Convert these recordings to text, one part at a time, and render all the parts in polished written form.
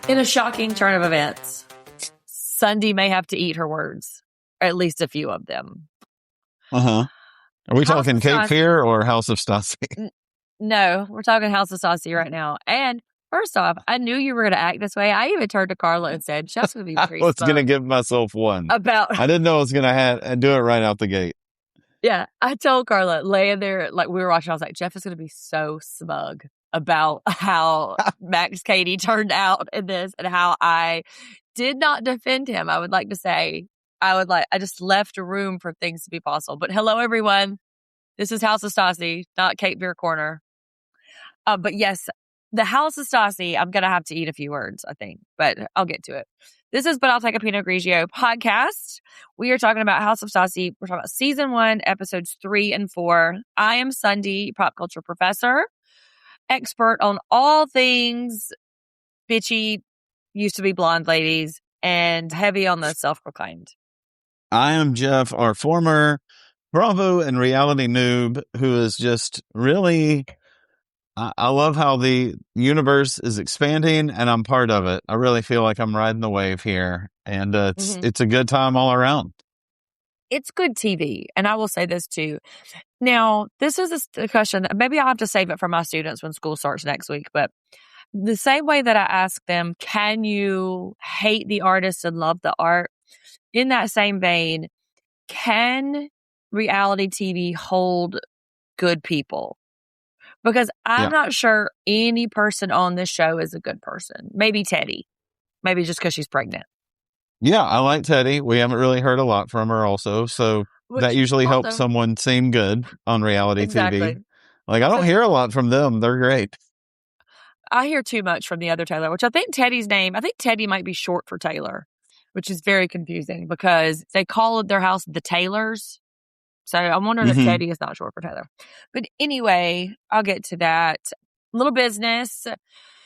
In a shocking turn of events, Sundi may have to eat her words, or at least a few of them. Uh-huh. Are we House talking of Cape Stassi- Fear or House of Stassi? No, we're talking House of Stassi right now. And first off, I knew you were going to act this way. I even turned to Carla and said, Jeff's going to be I pretty was going to smug give myself one. about... I didn't know I was going to do it right out the gate. Yeah, I told Carla, laying there, like we were watching, I was like, Jeff is going to be so smug about how Max Katie turned out in this and how I did not defend him. I would like to say, I just left room for things to be possible. But hello, everyone. This is House of Stassi, not Cape Fear Corner. But yes, the House of Stassi, I'm going to have to eat a few words, I think, but I'll get to it. This is But I'll Take a Pinot Grigio podcast. We are talking about House of Stassi. We're talking about season 1, episodes 3 and 4. I am Sundi, pop culture professor, expert on all things bitchy, used to be blonde ladies, and heavy on the self-proclaimed. I am Jeff, our former Bravo and reality noob, who is just really... I love how the universe is expanding and I'm part of it. I really feel like I'm riding the wave here, and it's a good time all around. It's good TV. And I will say this too. Now, this is a discussion. Maybe I'll have to save it for my students when school starts next week. But the same way that I ask them, can you hate the artist and love the art? In that same vein, can reality TV hold good people? Because I'm not sure any person on this show is a good person. Maybe Teddy. Maybe just because she's pregnant. Yeah, I like Teddy. We haven't really heard a lot from her also. So that usually helps someone seem good on reality TV. Like, I don't hear a lot from them. They're great. I hear too much from the other Taylor, which I think Teddy might be short for Taylor, which is very confusing because they call their house the Taylors. So I'm wondering if Teddy is not short for Taylor. But anyway, I'll get to that. Little business.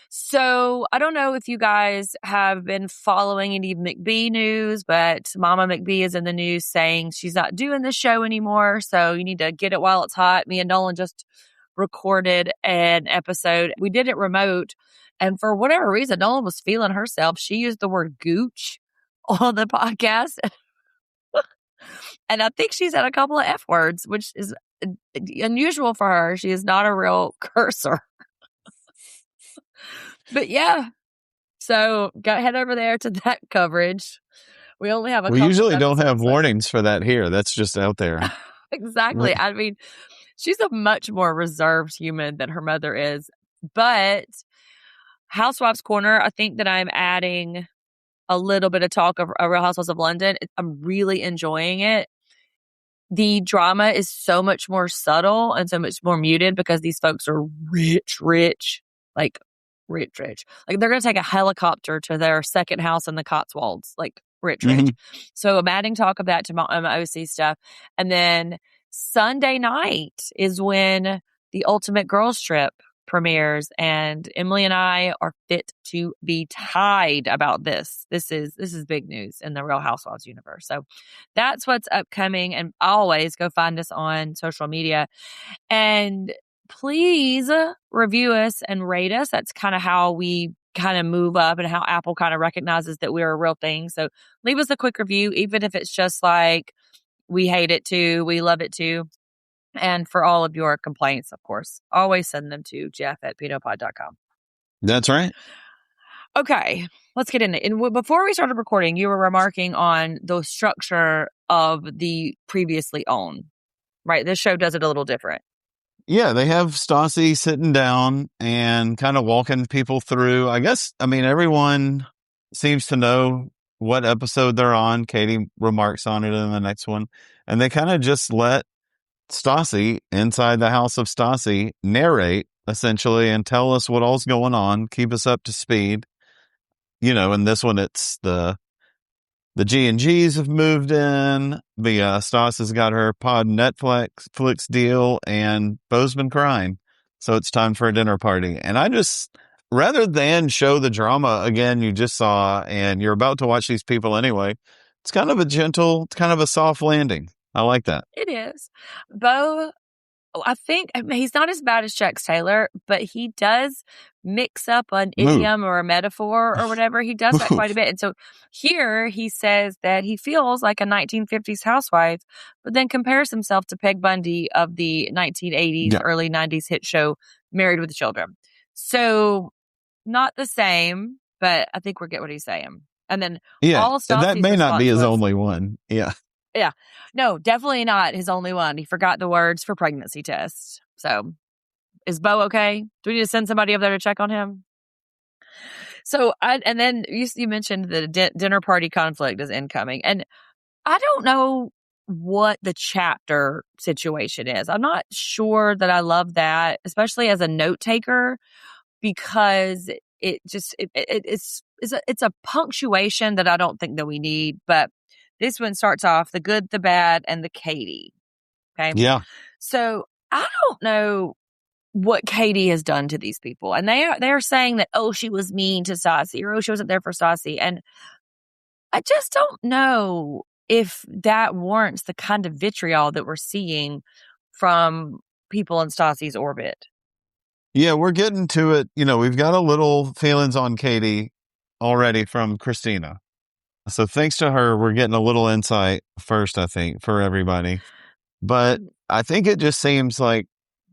So I don't know if you guys have been following any McBee news, but Mama McBee is in the news saying she's not doing the show anymore. So you need to get it while it's hot. Me and Nolan just recorded an episode. We did it remote. And for whatever reason, Nolan was feeling herself. She used the word gooch on the podcast. And I think she's had a couple of F words, which is unusual for her. She is not a real cursor. But yeah. So go head over there to that coverage. We only have We usually don't have warnings for that here. That's just out there. Exactly. I mean, she's a much more reserved human than her mother is. But Housewives Corner, I think that I'm adding a little bit of talk of Real Housewives of London. I'm really enjoying it. The drama is so much more subtle and so much more muted because these folks are rich. Like, rich. Like, they're going to take a helicopter to their second house in the Cotswolds. Like, rich. So I'm adding talk of that to my OC stuff. And then Sunday night is when the Ultimate Girls Trip premieres, and Emily and I are fit to be tied about this. This is big news in the Real Housewives universe. So that's what's upcoming, and always go find us on social media. And please review us and rate us. That's kind of how we kind of move up and how Apple kind of recognizes that we're a real thing. So leave us a quick review, even if it's just like, we hate it too, we love it too. And for all of your complaints, of course, always send them to jeff@pinotpod.com. That's right. Okay, let's get into it. And before we started recording, you were remarking on the structure of the previously owned, right? This show does it a little different. Yeah, they have Stassi sitting down and kind of walking people through. I guess, I mean, everyone seems to know what episode they're on. Katie remarks on it in the next one. And they kind of just let Stassi inside the house of Stassi narrate essentially and tell us what all's going on, keep us up to speed. You know, in this one, it's the G&Gs have moved in. Stassi's got her pod Netflix deal, and Beau's been crying. So it's time for a dinner party. And I just, rather than show the drama again you just saw, and you're about to watch these people anyway, it's kind of a gentle, it's kind of a soft landing. I like that. It is. Beau I think he's not as bad as Chuck Taylor, but he does mix up an Ooh. idiom or a metaphor or whatever. He does that Ooh. quite a bit. And so here he says that he feels like a 1950s housewife, but then compares himself to Peg Bundy of the 1980s, Yeah. early 90s hit show Married with Children. So not the same, but I think we get what he's saying. And then Yeah. all That Stassi's may not be response his was, only one. Yeah. yeah, no, definitely not his only one. He forgot the words for pregnancy test. So is Bo okay? Do we need to send somebody over there to check on him? So and then you mentioned the dinner party conflict is incoming. And I don't know what the chapter situation is. I'm not sure that I love that, especially as a note taker, because it's a punctuation that I don't think that we need. But this one starts off the good, the bad, and the Katie. Okay. Yeah. So I don't know what Katie has done to these people. And they're saying that, oh, she was mean to Stassi, or oh, she wasn't there for Stassi. And I just don't know if that warrants the kind of vitriol that we're seeing from people in Stassi's orbit. Yeah. We're getting to it. We've got a little feelings on Katie already from Christina. So thanks to her, we're getting a little insight first, I think, for everybody. But I think it just seems like,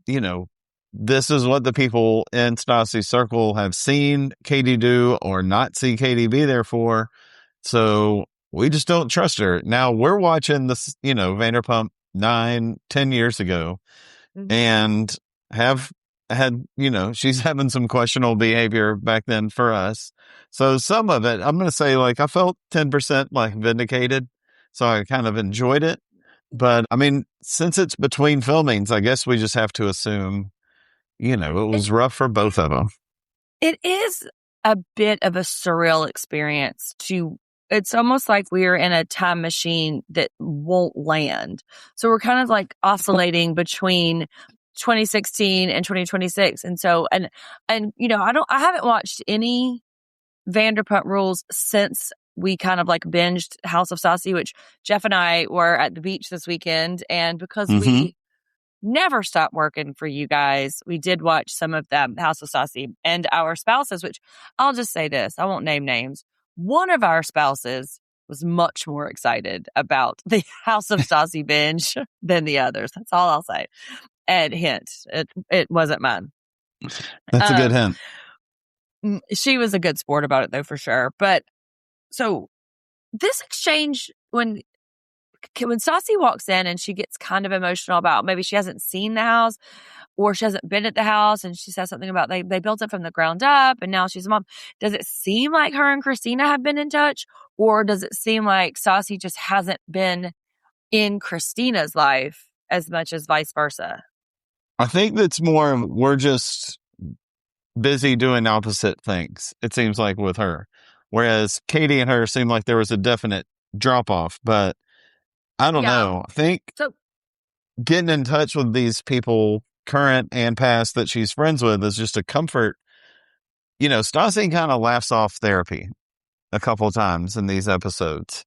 you know, this is what the people in Stassi's circle have seen Katie do or not see Katie be there for. So we just don't trust her. Now we're watching this, Vanderpump 9, 10 years ago Mm-hmm. and have had, she's having some questionable behavior back then for us. So some of it, I'm going to say, like, I felt 10% like vindicated. So I kind of enjoyed it. But I mean, since it's between filmings, I guess we just have to assume, it It, was rough for both of them. it is a bit of a surreal experience it's almost like we're in a time machine that won't land. So we're kind of like oscillating between 2016 and 2026. And so, I haven't watched any Vanderpump Rules since we kind of like binged House of Stassi, which Jeff and I were at the beach this weekend. And because Mm-hmm. we never stopped working for you guys, we did watch some of them, House of Stassi, and our spouses, which I'll just say this, I won't name names. One of our spouses was much more excited about the House of Stassi binge than the others. That's all I'll say. And hint, it wasn't mine. That's a good Um, hint. she was a good sport about it though, for sure. But so this exchange, when Stassi walks in and she gets kind of emotional about maybe she hasn't seen the house or she hasn't been at the house, and she says something about they built it from the ground up and now she's a mom. Does it seem like her and Christina have been in touch, or does it seem like Stassi just hasn't been in Christina's life as much as vice versa? I think that's more of we're just busy doing opposite things, it seems like, with her. Whereas Katie and her seem like there was a definite drop off. But I don't Yeah. know. I think So getting in touch with these people, current and past, that she's friends with is just a comfort. Stassi kind of laughs off therapy a couple times in these episodes.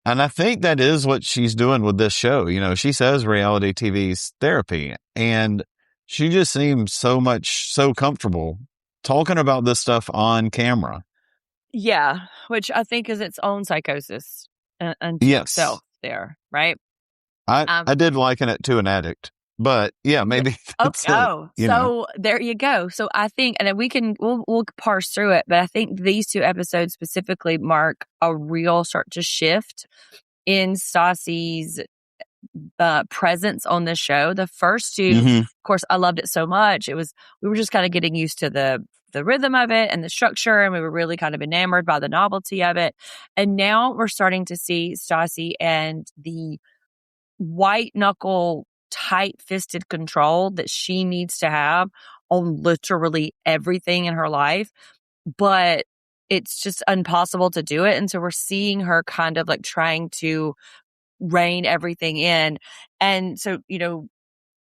And I think that is what she's doing with this show. She says reality TV's therapy, and she just seems so comfortable talking about this stuff on camera. yeah, which I think is its own psychosis unto Yes. itself there, right? I did liken it to an addict, but yeah, Yeah. maybe Okay. that's it, Oh, so there you go. So I think, and then we'll parse through it, but I think these two episodes specifically mark a real start to shift in Stassi's presence on the show. The first two, hmm of course, I loved it so much. We were just kind of getting used to the rhythm of it and the structure, and we were really kind of enamored by the novelty of it. And now we're starting to see Stassi and the white knuckle, tight fisted control that she needs to have on literally everything in her life. But it's just impossible to do it. And so we're seeing her kind of like trying to rein everything in. And so,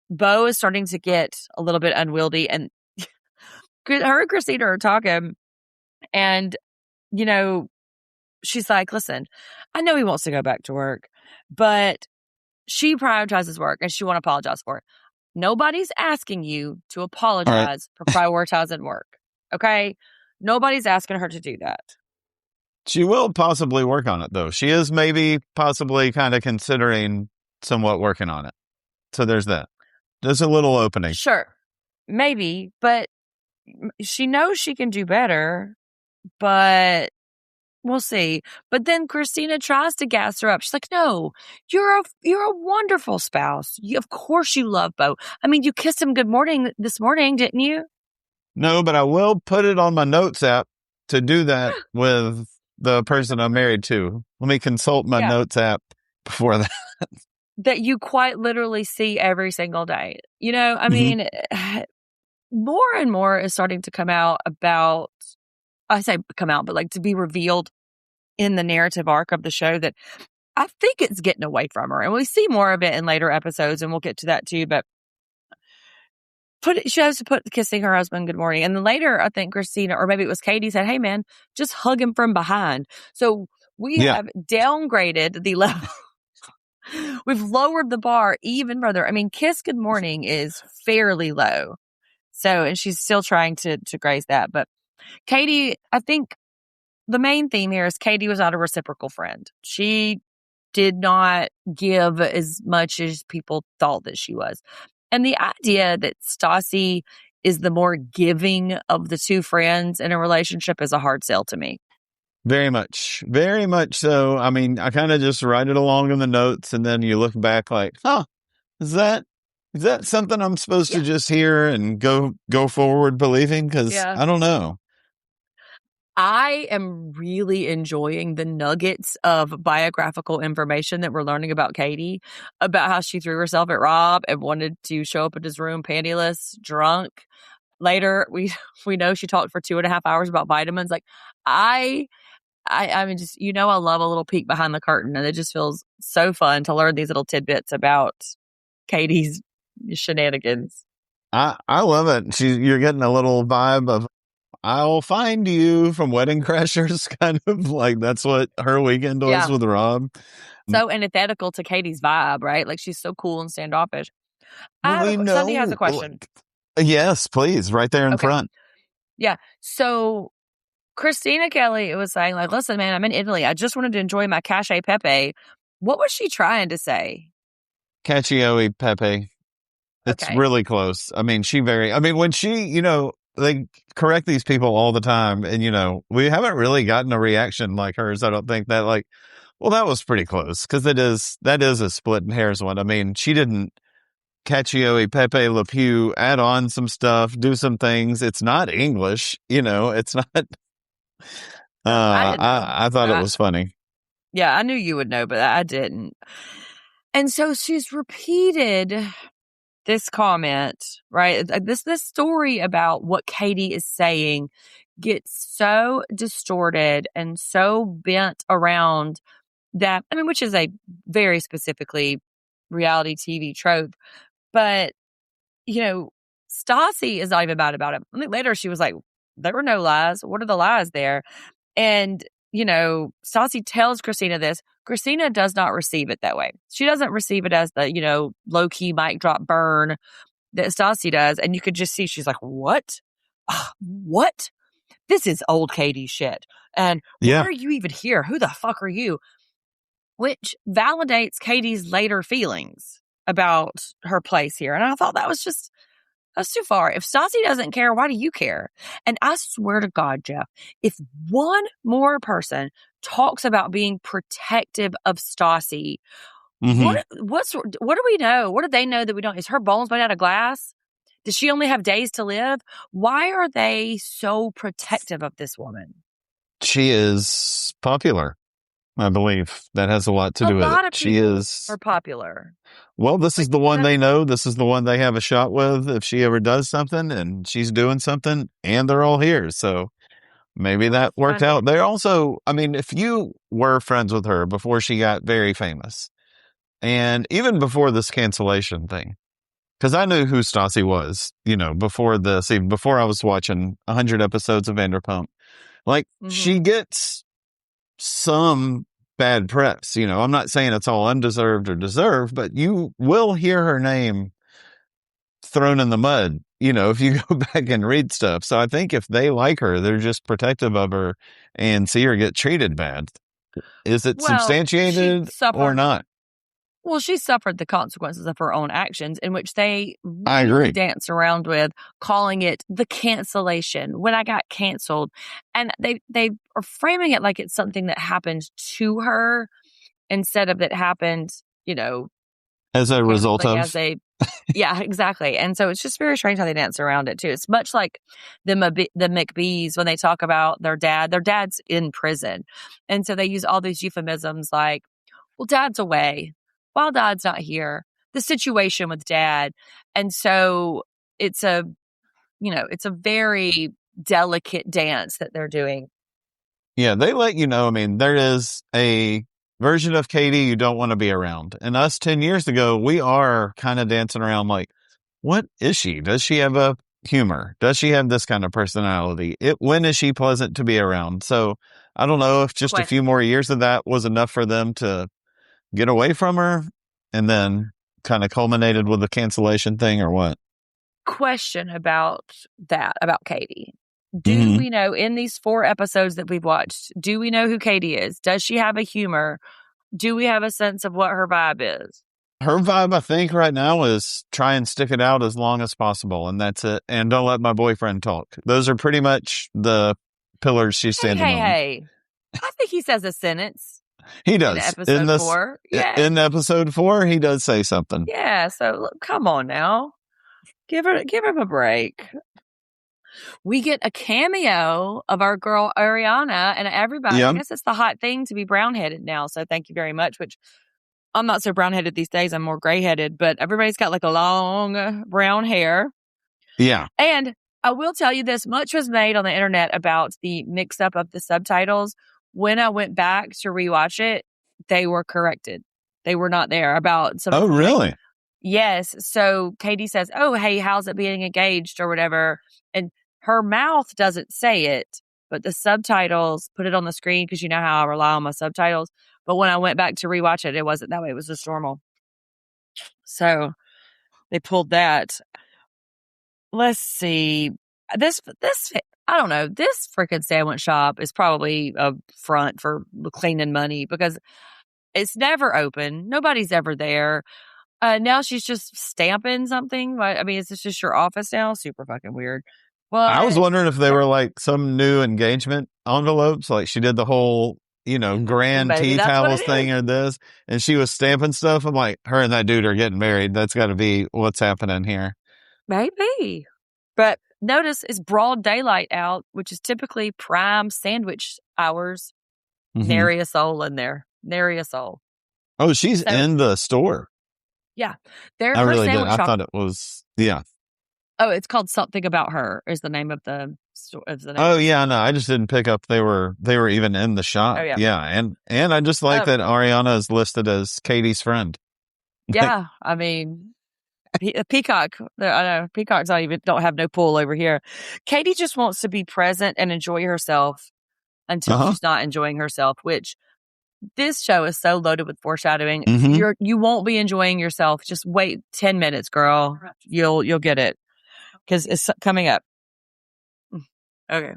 Bo is starting to get a little bit unwieldy, and her and Christina are talking, and, you know, she's like, listen, I know he wants to go back to work, but she prioritizes work and she won't apologize for it. Nobody's asking you to All right. apologize for prioritizing work. Okay? Nobody's asking her to do that. She will possibly work on it, though. She is maybe possibly kind of considering somewhat working on it. So there's that. There's a little opening. Sure. Maybe, but she knows she can do better, but we'll see. But then Christina tries to gas her up. She's like, "No, you're a wonderful spouse. Of course you love Bo. I mean, you kissed him good morning this morning, didn't you?" No, but I will put it on my notes app to do that with the person I'm married to. Let me consult my Yeah. notes app before that. That you quite literally see every single day. I Mhm. mean, more and more is starting to come out about, I say come out, but like to be revealed in the narrative arc of the show that I think it's getting away from her. And we see more of it in later episodes, and we'll get to that too. But she has to put kissing her husband good morning. And then later, I think Christina, or maybe it was Katie, said, "Hey, man, just hug him from behind." So we Yeah. have downgraded the level. We've lowered the bar even further. I mean, kiss good morning is fairly low. So, and she's still trying to graze that. But Katie, I think the main theme here is Katie was not a reciprocal friend. She did not give as much as people thought that she was. And the idea that Stassi is the more giving of the two friends in a relationship is a hard sell to me. Very much. Very much so. I mean, I kind of just write it along in the notes and then you look back like, huh, is that something I'm supposed to Yeah. just hear and go forward believing? Because Yeah. I don't know. I am really enjoying the nuggets of biographical information that we're learning about Katie, about how she threw herself at Rob and wanted to show up at his room pantyless, drunk. Later, we we know she talked for 2.5 hours about vitamins. Like, I mean, just I love a little peek behind the curtain, and it just feels so fun to learn these little tidbits about Katie's shenanigans. I love it. You're getting a little vibe of I'll find you from Wedding Crashers, kind of like that's what her weekend was Yeah, with Rob. so antithetical to Katie's vibe, right? Like she's so cool and standoffish. We Sunday has a know, question. like, yes, please, right there in Okay. front. Yeah. So Christina Kelly was saying, like, listen, man, I'm in Italy. I just wanted to enjoy my cache pepe. What was she trying to say? Caccioe Pepe. It's Okay. really close. I mean, when she, they correct these people all the time. And, we haven't really gotten a reaction like hers. I don't think that, like, well, that was pretty close because that is a split hairs one. I mean, she didn't Caccioe Pepe Le Pew add on some stuff, do some things. It's not English, it's not, Oh, I didn't know. I thought it I, was funny. yeah, I knew you would know, but I didn't. And so she's repeated this comment, right? This story about what Katie is saying gets so distorted and so bent around that. I mean, which is a very specifically reality TV trope, but Stassi is not even mad about it. I think later she was like, "There were no lies. What are the lies there?" And Stassi tells Christina this. Christina does not receive it that way. She doesn't receive it as the low key mic drop burn that Stassi does, and you could just see she's like, "What? What? This is old Katie shit. And why Yeah. are you even here? Who the fuck are you?" Which validates Katie's later feelings about her place here. And I thought that's too far. If Stassi doesn't care, why do you care? And I swear to God, Jeff, if one more person talks about being protective of Stassi, Hmm. what do we know? What do they know that we don't? Is her bones made out of glass? Does she only have days to live? Why are they so protective of this woman? She is popular. I believe that has a lot to A do with it. lot of She people is, are popular. well, this is Like the one that, they know. This is the one they have a shot with if she ever does something and she's doing something and they're all here. So maybe that worked kind of. out. They also, I mean, if you were friends with her before she got very famous and even before this cancellation thing, because I knew who Stassi was, before this, even before I was watching 100 episodes of Vanderpump, like Hmm. she gets some bad press. I'm not saying it's all undeserved or deserved, but you will hear her name thrown in the mud, if you go back and read stuff. So I think if they like her, they're just protective of her and see her get treated bad. Is it Well, she substantiated or suffered. not? Well, she suffered the consequences of her own actions, in which they I really agree. dance around with, calling it the cancellation. When I got canceled, and they are framing it like it's something that happened to her instead of it happened, As a result canceling of, as a yeah, exactly. And so it's just very strange how they dance around it too. It's much like the McBees when they talk about their dad. Their dad's in prison, and so they use all these euphemisms like, "Well, dad's away. While dad's not here, the situation with dad." And so it's it's a very delicate dance that they're doing. yeah, they let you know. I mean, there is a version of Katie you don't want to be around. And us 10 years ago, we are kind of dancing around like, what is she? Does she have a humor? Does she have this kind of personality? When is she pleasant to be around? So I don't know if just a few more years of that was enough for them to get away from her and then kind of culminated with the cancellation thing or what. Question about that, about Katie. Do Mm-hmm. we know in these 4 episodes that we've watched, do we know who Katie is? Does she have a humor? Do we have a sense of what her vibe is? Her vibe, I think, right now is try and stick it out as long as possible, and that's it. And don't let my boyfriend talk. Those are pretty much the pillars she's Hey, standing hey, on. hey. I think he says a sentence He in does episode 4. Yeah. in episode 4. He does say something. Yeah. So look, come on now. Give him a break. We get a cameo of our girl Ariana and everybody. I Yeah, guess it's the hot thing to be brown headed now. So thank you very much, which I'm not so brown headed these days. I'm more gray headed, but everybody's got like a long brown hair. yeah. And I will tell you this, much was made on the internet about the mix up of the subtitles. When I went back to rewatch it, they were corrected. They were not there about Oh, something. really? Yes. So Katie says, "Oh, hey, how's it being engaged or whatever?" And her mouth doesn't say it, but the subtitles put it on the screen because you know how I rely on my subtitles. But when I went back to rewatch it, it wasn't that way. It was just normal. So they pulled that. Let's see. This I don't know. This freaking sandwich shop is probably a front for cleaning money because it's never open. Nobody's ever there. Now she's just stamping something. I mean, is this just your office now? Super fucking weird. I was But wondering if they were like some new engagement envelopes, like she did the whole, grand maybe tea that's what towels it thing is. or this, and she was stamping stuff. I'm like, her and that dude are getting married. That's got to be what's happening here. Maybe. But notice it's broad daylight out, which is typically prime sandwich hours. Mm-hmm. Nary a soul in there. Nary a soul. Oh, she's So in the store. yeah, I her really did. sandwich I shop. thought it was, yeah. Oh, it's called Something About Her. Is the name of the store? Is the name of Oh, the yeah. store? No, I just didn't pick up they were even in the Oh shop. yeah. Yeah, and I just like that Ariana is listed as Katie's friend. Like, Yeah. I mean, Peacock. I know Peacock's not even don't have no pull over here. Katie just wants to be present and enjoy herself until uh-huh. she's not enjoying herself. Which this show is so loaded with foreshadowing. Mm-hmm. You won't be enjoying yourself. Just wait 10 minutes, girl. You'll get it because it's coming up. Okay.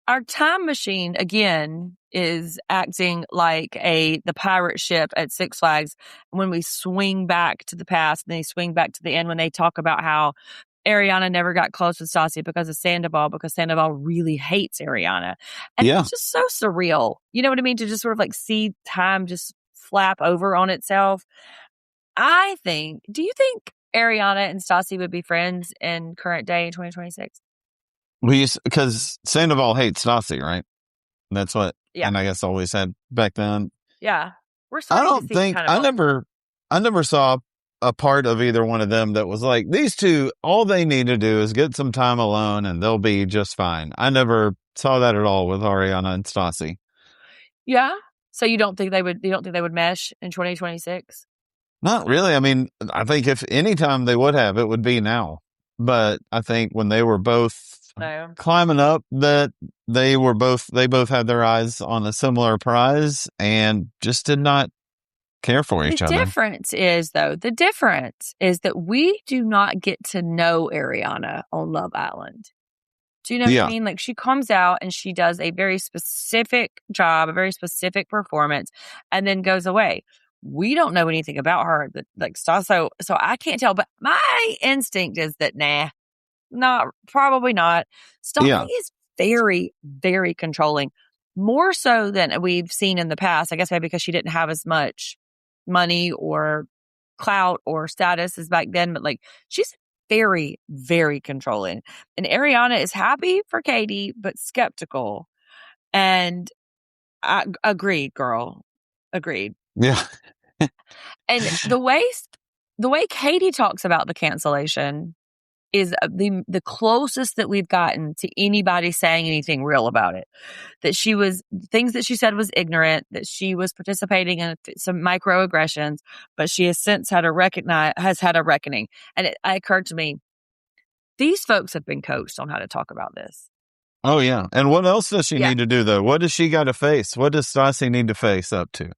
Our time machine again is acting like the pirate ship at Six Flags when we swing back to the past and they swing back to the end when they talk about how Ariana never got close with Stassi because of Sandoval, because Sandoval really hates Ariana. And Yeah. it's just so surreal. You know what I mean? To just sort of like see time just flap over on itself. Do you think Ariana and Stassi would be friends in current day in 2026? Because Sandoval hates Stassi, right? That's what, Yeah. and I guess always had back then. Yeah. We're I starting to don't see think kind of I never saw a part of either one of them that was like these two. All they need to do is get some time alone, and they'll be just fine. I never saw that at all with Ariana and Stassi. Yeah. So you don't think they would mesh in 2026? Not really. I mean, I think if any time they would have, it would be now. But I think when they were both No. climbing up, that they both had their eyes on a similar prize and just did not care for The each other. difference is that we do not get to know Ariana on Love Island. Do you know what I Yeah. mean? Like, she comes out and she does a very specific job, a very specific performance, and then goes away. We don't know anything about her. Like, so I can't tell. But my instinct is that probably not. Stassi Yeah. is very, very controlling, more so than we've seen in the past. I guess maybe because she didn't have as much money or clout or status as back then, but like, she's very, very controlling. And Ariana is happy for Katie, but skeptical. And I agreed, girl. Agreed. Yeah. And the way Katie talks about the cancellation is the closest that we've gotten to anybody saying anything real about it. That things that she said was ignorant, that she was participating in some microaggressions, but she has since had a reckoning. And it occurred to me, these folks have been coached on how to talk about this. Oh, yeah. And what else does she Yeah. need to do, though? What does she got to face? What does Stassi need to face up to?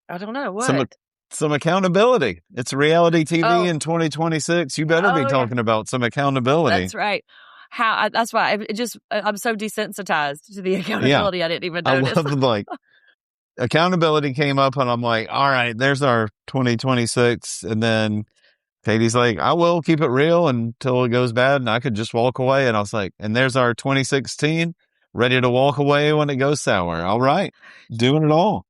I don't know what. Some accountability. It's reality TV Oh, in 2026. You better be yeah. talking about some accountability. That's right. That's why I'm so desensitized to the Yeah. accountability. I didn't even I notice. love like accountability came up and I'm like, all right, there's our 2026. And then Katie's like, I will keep it real until it goes bad and I could just walk away. And I was like, and there's our 2016, ready to walk away when it goes sour. All right, doing it all.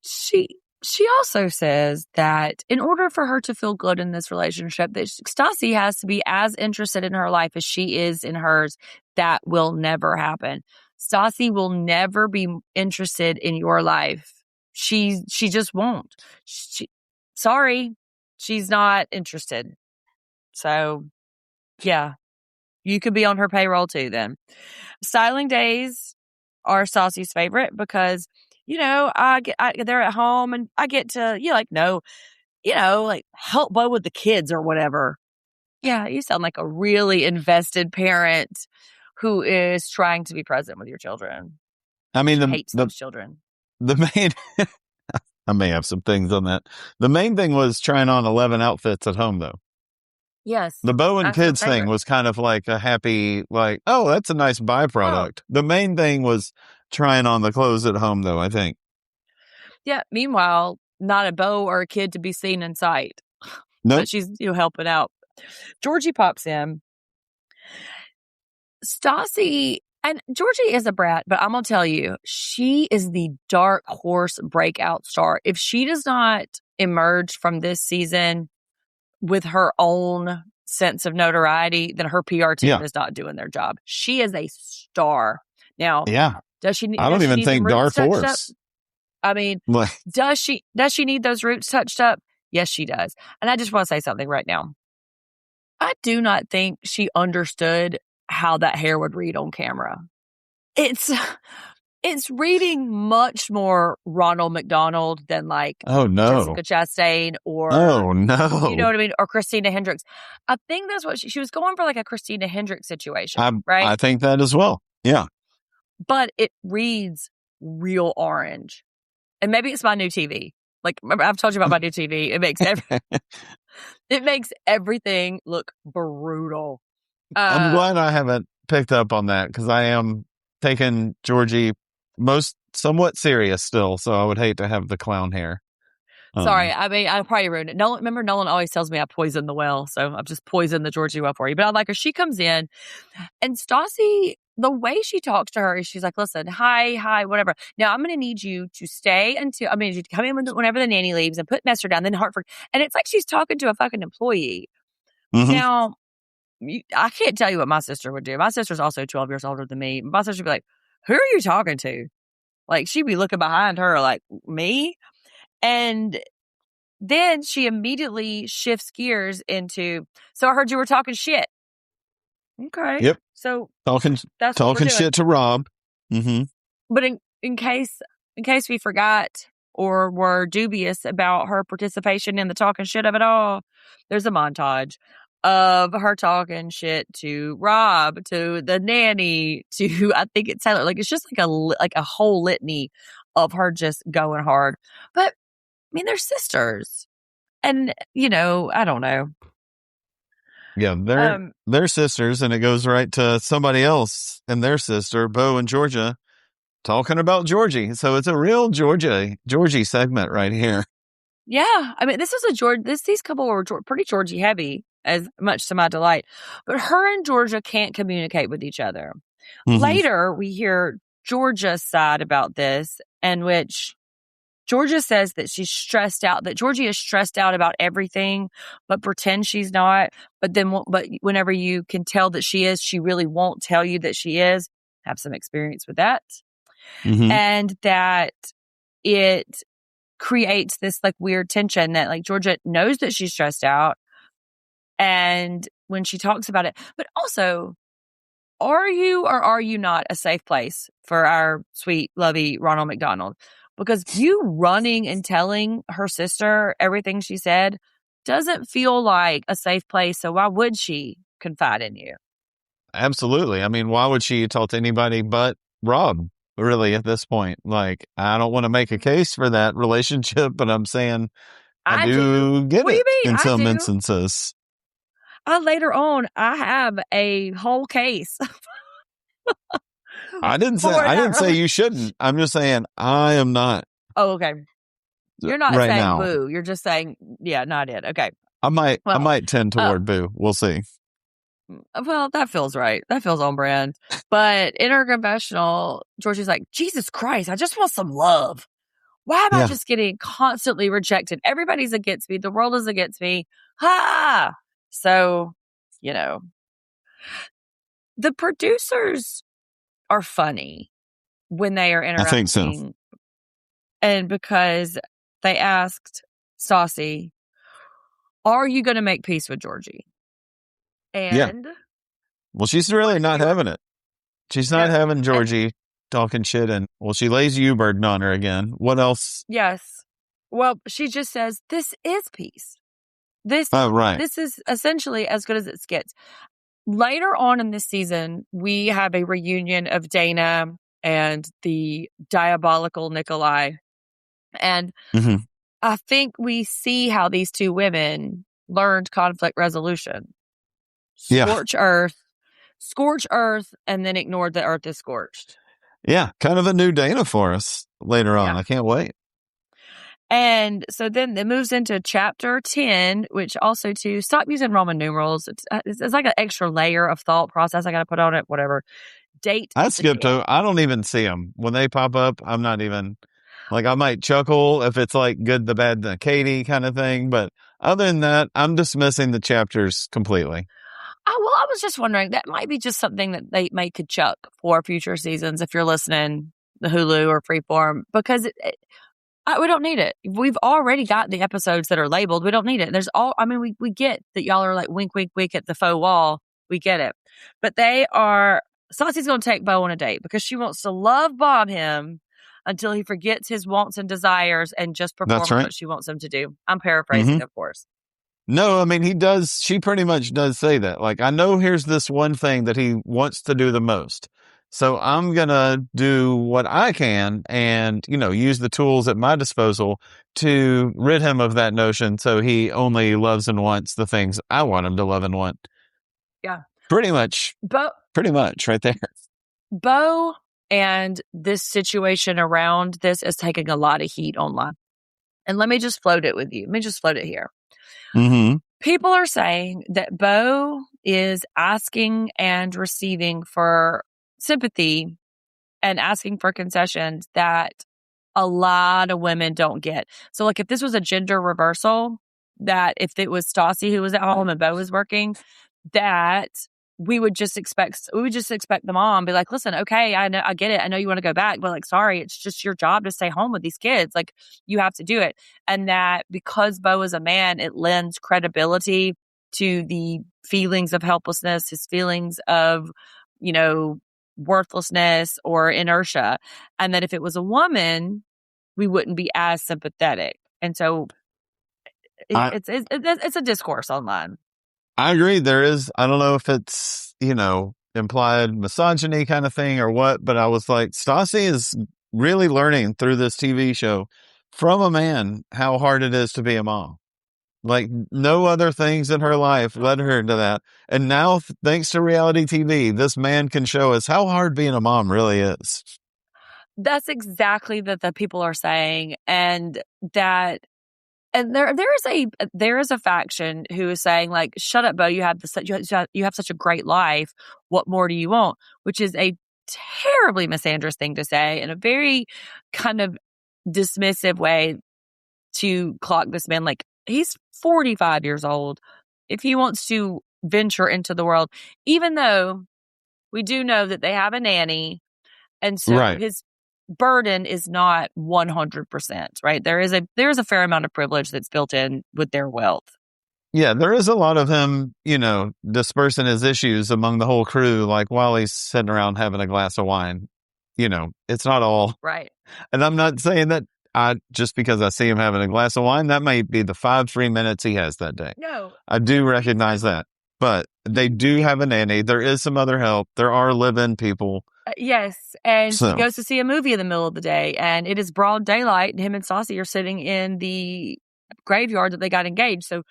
She also says that in order for her to feel good in this relationship, that Stassi has to be as interested in her life as she is in hers. That will never happen. Stassi will never be interested in your life. She just won't. Sorry, she's not interested. So, yeah, you could be on her payroll too then. Styling days are Stassi's favorite because, they're at home and I get to, like help Bo with the kids or whatever. Yeah, you sound like a really invested parent who is trying to be present with your children. I mean, She hates those children. the main, I may have some things on that. The main thing was trying on 11 outfits at home, though. Yes. The Bo and That's her kids thing favorite. was kind of like a happy, like, oh, that's a nice byproduct. The main thing was trying on the clothes at home, though, I think. Yeah. Meanwhile, not a Bo or a kid to be seen in sight. Nope. But she's helping out. Georgie pops in. Stassi, and Georgie is a brat, but I'm going to tell you, she is the dark horse breakout star. If she does not emerge from this season with her own sense of notoriety, then her PR team is not doing their job. She is a star. Now, yeah. Does she need? I don't even think dark horse. I mean, does she need those roots touched up? Yes, she does. And I just want to say something right now. I do not think she understood how that hair would read on camera. It's reading much more Ronald McDonald than like Jessica Chastain or you know what I mean, or Christina Hendricks. I think that's what she was going for, like a Christina Hendricks situation, right? I think that as well. Yeah, but it reads real orange, and maybe it's my new TV. Like, remember, I've told you about my new TV. It makes everything look brutal. I'm glad I haven't picked up on that because I am taking Georgie somewhat serious still. So I would hate to have the clown hair. Sorry, I mean, I probably ruined it. Nolan always tells me I poisoned the well, so I've just poisoned the Georgie well for you. But I like her. She comes in, and Stassi, the way she talks to her is she's like, listen, hi, whatever. Now I'm going to need you to stay until, I mean, you to come in whenever the nanny leaves and put Messer down, then Hartford. And it's like she's talking to a fucking employee. Mm-hmm. Now, I can't tell you what my sister would do. My sister's also 12 years older than me. My sister would be like, who are you talking to? Like, she'd be looking behind her like, me? And then she immediately shifts gears into, so I heard you were talking shit. Okay. Yep. So talking shit to Rob. Mm-hmm. But in case we forgot or were dubious about her participation in the talking shit of it all, there's a montage of her talking shit to Rob, to the nanny, to I think it's Taylor. Like, it's just like a whole litany of her just going hard. But mean, they're sisters. And, I don't know. Yeah, Um, they're sisters, and it goes right to somebody else and their sister, Bo and Georgia, talking about Georgie. So it's a real Georgie segment right here. yeah. I mean, this is these couple were pretty Georgie heavy, as much to my delight. But her and Georgia can't communicate with each other. Mm-hmm. Later, we hear Georgia's side about this, in which Georgia says that she's stressed out, that Georgie is stressed out about everything, but pretend she's not. But whenever you can tell that she is, she really won't tell you that she is. Have some experience with that. Mm-hmm. And that it creates this like weird tension that like Georgia knows that she's stressed out. And when she talks about it, but also, are you or are you not a safe place for our sweet, lovey Ronald McDonald? Because you running and telling her sister everything she said doesn't feel like a safe place. So why would she confide in you? Absolutely. I mean, why would she talk to anybody but Rob, really, at this point? Like, I don't want to make a case for that relationship, but I'm saying I I do. do get What do you it mean? in I some do. instances. Later on, I have a whole case for I that didn't say relationship. you shouldn't. I'm just saying I am not Oh, okay. You're not right saying now. boo. You're just saying, yeah, not it. Okay. I Well, might tend uh, toward Boo. We'll see. well, that feels right. That feels on brand. But in her confessional, Georgie's like, Jesus Christ, I just want some love. Why am I Yeah, just getting constantly rejected? Everybody's against me. The world is against me. Ha! So, you know, the producers are funny when they are I think so. interacting. And because they asked Stassi, are you going to make peace with Georgie? Yeah. And Well, she's what really did not she having it. She's not no. having And Georgie talking shit, and well, she lays U-burden on her again. What else? yes. Well, she just says, this is peace. This Oh, right. this is essentially as good as it gets. Later on in this season, we have a reunion of Dana and the diabolical Nikolai. And Mm-hmm. I think we see how these two women learned conflict resolution. Yeah, Scorch earth, and then ignored the earth is scorched. yeah. Kind of a new Dana for us later on. Yeah. I can't wait. And so then it moves into chapter 10, which also to stop using Roman numerals. It's like an extra layer of thought process I got to put on it, whatever. Date I the skipped over. I don't even see them when they pop up. I'm not even like I might chuckle if it's like good, the bad, the Katie kind of thing. But other than that, I'm dismissing the chapters completely. Oh, well, I was just wondering, that might be just something that they could chuck for future seasons if you're listening, the Hulu or Freeform, because we don't need it. We've already got the episodes that are labeled. We don't need it. We get that y'all are like wink, wink, wink at the faux wall. We get it. But Stassi's going to take Bo on a date because she wants to love bomb him until he forgets his wants and desires and just That's performs right. what she wants him to do. I'm Mm-hmm. paraphrasing, of course. No, I mean, he does. She pretty much does say that. Like, I know here's this one thing that he wants to do the most. So I'm going to do what I can and, use the tools at my disposal to rid him of that notion. So he only loves and wants the things I want him to love and want. Yeah. Pretty much, Bo, pretty much right there. Bo and this situation around this is taking a lot of heat online. And let me just float it with you. Let me just float it here. Mm-hmm. People are saying that Bo is asking and receiving for sympathy and asking for concessions that a lot of women don't get. So, like, if this was a gender reversal, that if it was Stassi who was at home and Bo was working, that we would just expect the mom be like, listen, okay, I know, I get it. I know you want to go back, but like, sorry, it's just your job to stay home with these kids. Like, you have to do it. And that because Bo is a man, it lends credibility to the feelings of helplessness, his feelings of, worthlessness or inertia. And that if it was a woman, we wouldn't be as sympathetic. And so I, it's a discourse online. I agree. There is, I don't know if it's, implied misogyny kind of thing or what, but I was like, Stassi is really learning through this TV show from a man how hard it is to be a mom. Like no other things in her life led her to that. And now, thanks to reality TV, this man can show us how hard being a mom really is. That's exactly that the people are saying, and that and there is a faction who is saying like, "Shut up, Bo! You have such a great life. What more do you want?" Which is a terribly misandrous thing to say, in a very kind of dismissive way to clock this man. Like, he's 45 years old. If he wants to venture into the world, even though we do know that they have a nanny, and so Right. his burden is not 100%, right? There is a fair amount of privilege that's built in with their wealth. Yeah, there is a lot of him, dispersing his issues among the whole crew, like while he's sitting around having a glass of wine. It's not all. Right. And I'm not saying that just because I see him having a glass of wine, that might be the 3 minutes he has that day. No. I do recognize that. But they do have a nanny. There is some other help. There are live-in people. Yes. And he So, goes to see a movie in the middle of the day, and it is broad daylight, and him and Stassi are sitting in the graveyard that they got engaged. So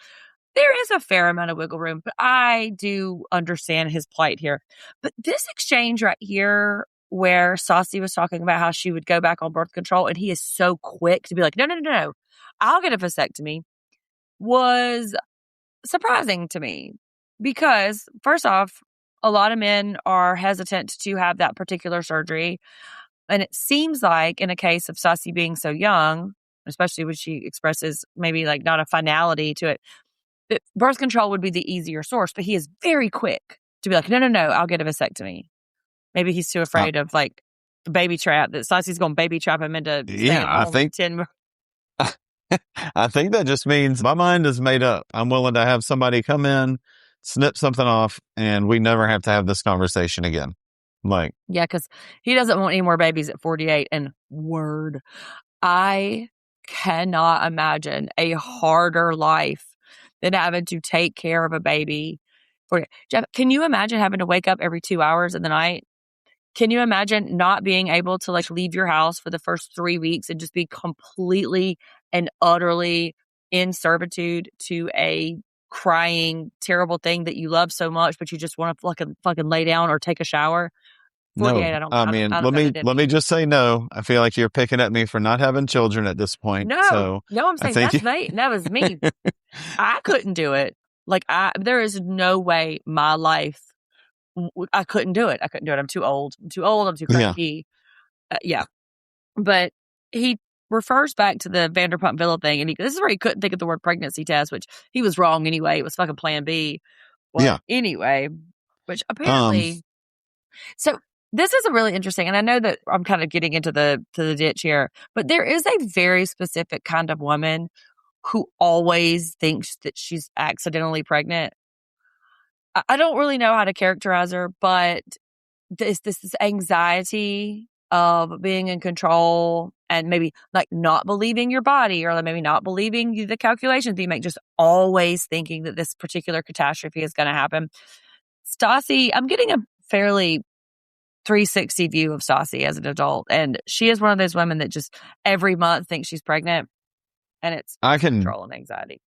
there is a fair amount of wiggle room, but I do understand his plight here. But this exchange right here, where Stassi was talking about how she would go back on birth control, and he is so quick to be like, no, no, no, no, I'll get a vasectomy, was surprising to me. Because, first off, a lot of men are hesitant to have that particular surgery. And it seems like, in a case of Stassi being so young, especially when she expresses maybe like not a finality to it, that birth control would be the easier source. But he is very quick to be like, no, no, no, I'll get a vasectomy. Maybe he's too uh, afraid of like the baby trap, that Stassi's going to baby trap him into yeah, staying home 10 I think that just means my mind is made up. I'm willing to have somebody come in, snip something off, and we never have to have this conversation again. Like, Yeah, because he doesn't want any more babies at 48. And word, I cannot imagine a harder life than having to take care of a baby. Jeff, can you imagine having to wake up every 2 hours in the night? Can you imagine not being able to like leave your house for the first 3 weeks and just be completely and utterly in servitude to a crying, terrible thing that you love so much, but you just want to fucking lay down or take a shower? 48, no. I mean, I don't let know me that it let me be. just say no. I feel like you're picking at me for not having children at this point. No, So no, I'm I saying think that's me. That was me. I couldn't do it. Like, there is no way my life, I couldn't do it. I couldn't do it. I'm too old. I'm too old. I'm too yeah, cranky. Yeah. But he refers back to the Vanderpump Villa thing, and this is where he couldn't think of the word pregnancy test, which he was wrong anyway. It was fucking Plan B. Well, yeah. anyway, which Um, apparently, so this is a really interesting, and I know that I'm kind of getting into the ditch here, but there is a very specific kind of woman who always thinks that she's accidentally pregnant. I don't really know how to characterize her, but this anxiety of being in control, and maybe like not believing your body, or like maybe not believing the calculations that you make, just always thinking that this particular catastrophe is going to happen. Stassi, I'm getting a fairly 360 view of Stassi as an adult, and she is one of those women that just every month thinks she's pregnant, and it's I can control and anxiety.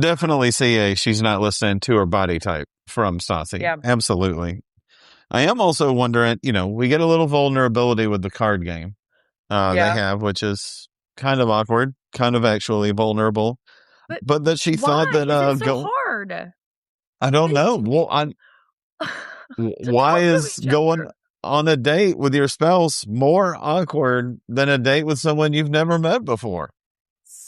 definitely see she's not listening to her body type from Stassi. Yeah. Absolutely. I am also wondering, we get a little vulnerability with the card game they Yeah. have, which is kind of awkward, kind of actually vulnerable. But But that she thought why that is it so go, hard? I don't They know. Well, to why talk to is each going other. on a date with your spouse more awkward than a date with someone you've never met before?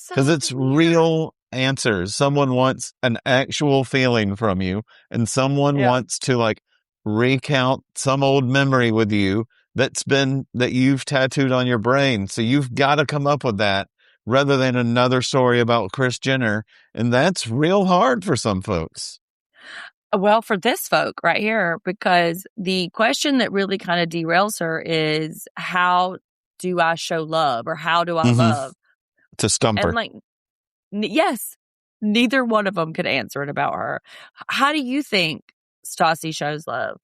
Because So it's weird. real answers. Someone wants an actual feeling from you, and someone Yeah. wants to like recount some old memory with you that you've tattooed on your brain. So you've got to come up with that rather than another story about Kris Jenner. And that's real hard for some folks. Well, for this folk right here, because the question that really kind of derails her is, how do I show love, or how do I Mm-hmm. love? To stump And her. like, yes, neither one of them could answer it about her. How do you think Stassi shows love?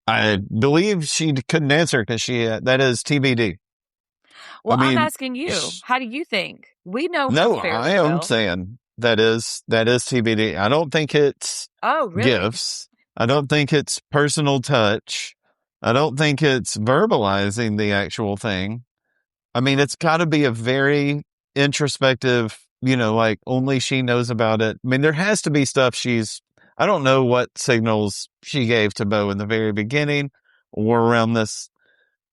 I believe she couldn't answer because that is TBD. I Well, I'm mean, asking you, how do you think? We know her no, I fairly am well. saying that is TBD. I don't think it's Oh, really? gifts. I don't think it's personal touch. I don't think it's verbalizing the actual thing. I mean, it's got to be a very introspective, like only she knows about it. I mean, there has to be stuff I don't know what signals she gave to Bo in the very beginning or around this.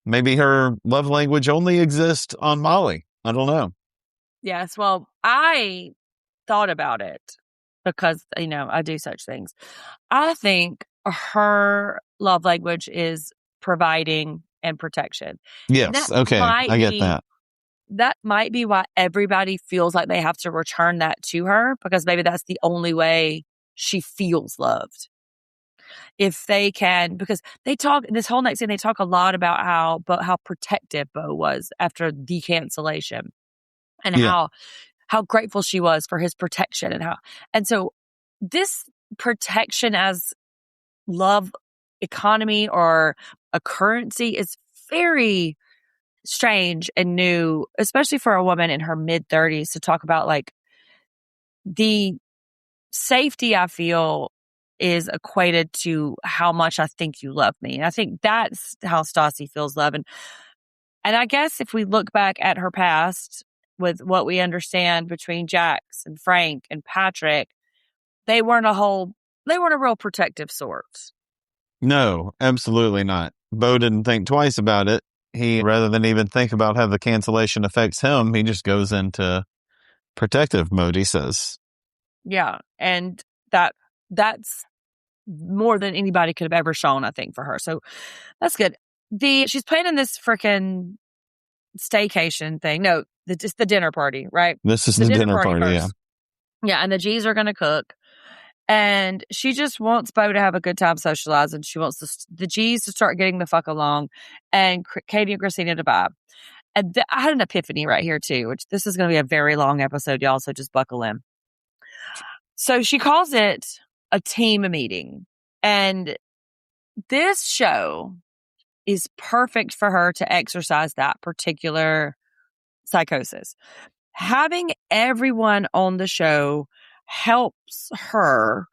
Maybe her love language only exists on Molly. I don't know. Yes. Well, I thought about it because, I do such things. I think her love language is providing and protection. And Yes. Okay. I get that. that might be why everybody feels like they have to return that to her, because maybe that's the only way she feels loved. If they can, because they talk this whole next scene, they talk a lot about how protective Bo was after the cancellation, and Yeah. how grateful she was for his protection, and so this protection as love economy or a currency is very strange and new, especially for a woman in her mid-30s to talk about, like, the safety I feel is equated to how much I think you love me. And I think that's how Stassi feels love. And I guess if we look back at her past with what we understand between Jax and Frank and Patrick, they weren't they weren't a real protective sort. No, absolutely not. Bo didn't think twice about it. Rather than even think about how the cancellation affects him, he just goes into protective mode, he says. Yeah. And that's more than anybody could have ever shown, I think, for her. So that's good. She's planning this freaking staycation thing. No, just the dinner party, right? This is The the dinner dinner party party, yeah. first. Yeah, and the G's are going to cook. And she just wants Bo to have a good time socializing. She wants the G's to start getting the fuck along, and Katie and Christina to vibe. And I had an epiphany right here too, which this is going to be a very long episode, y'all, so just buckle in. So she calls it a team meeting. And this show is perfect for her to exercise that particular psychosis. Having everyone on the show helps her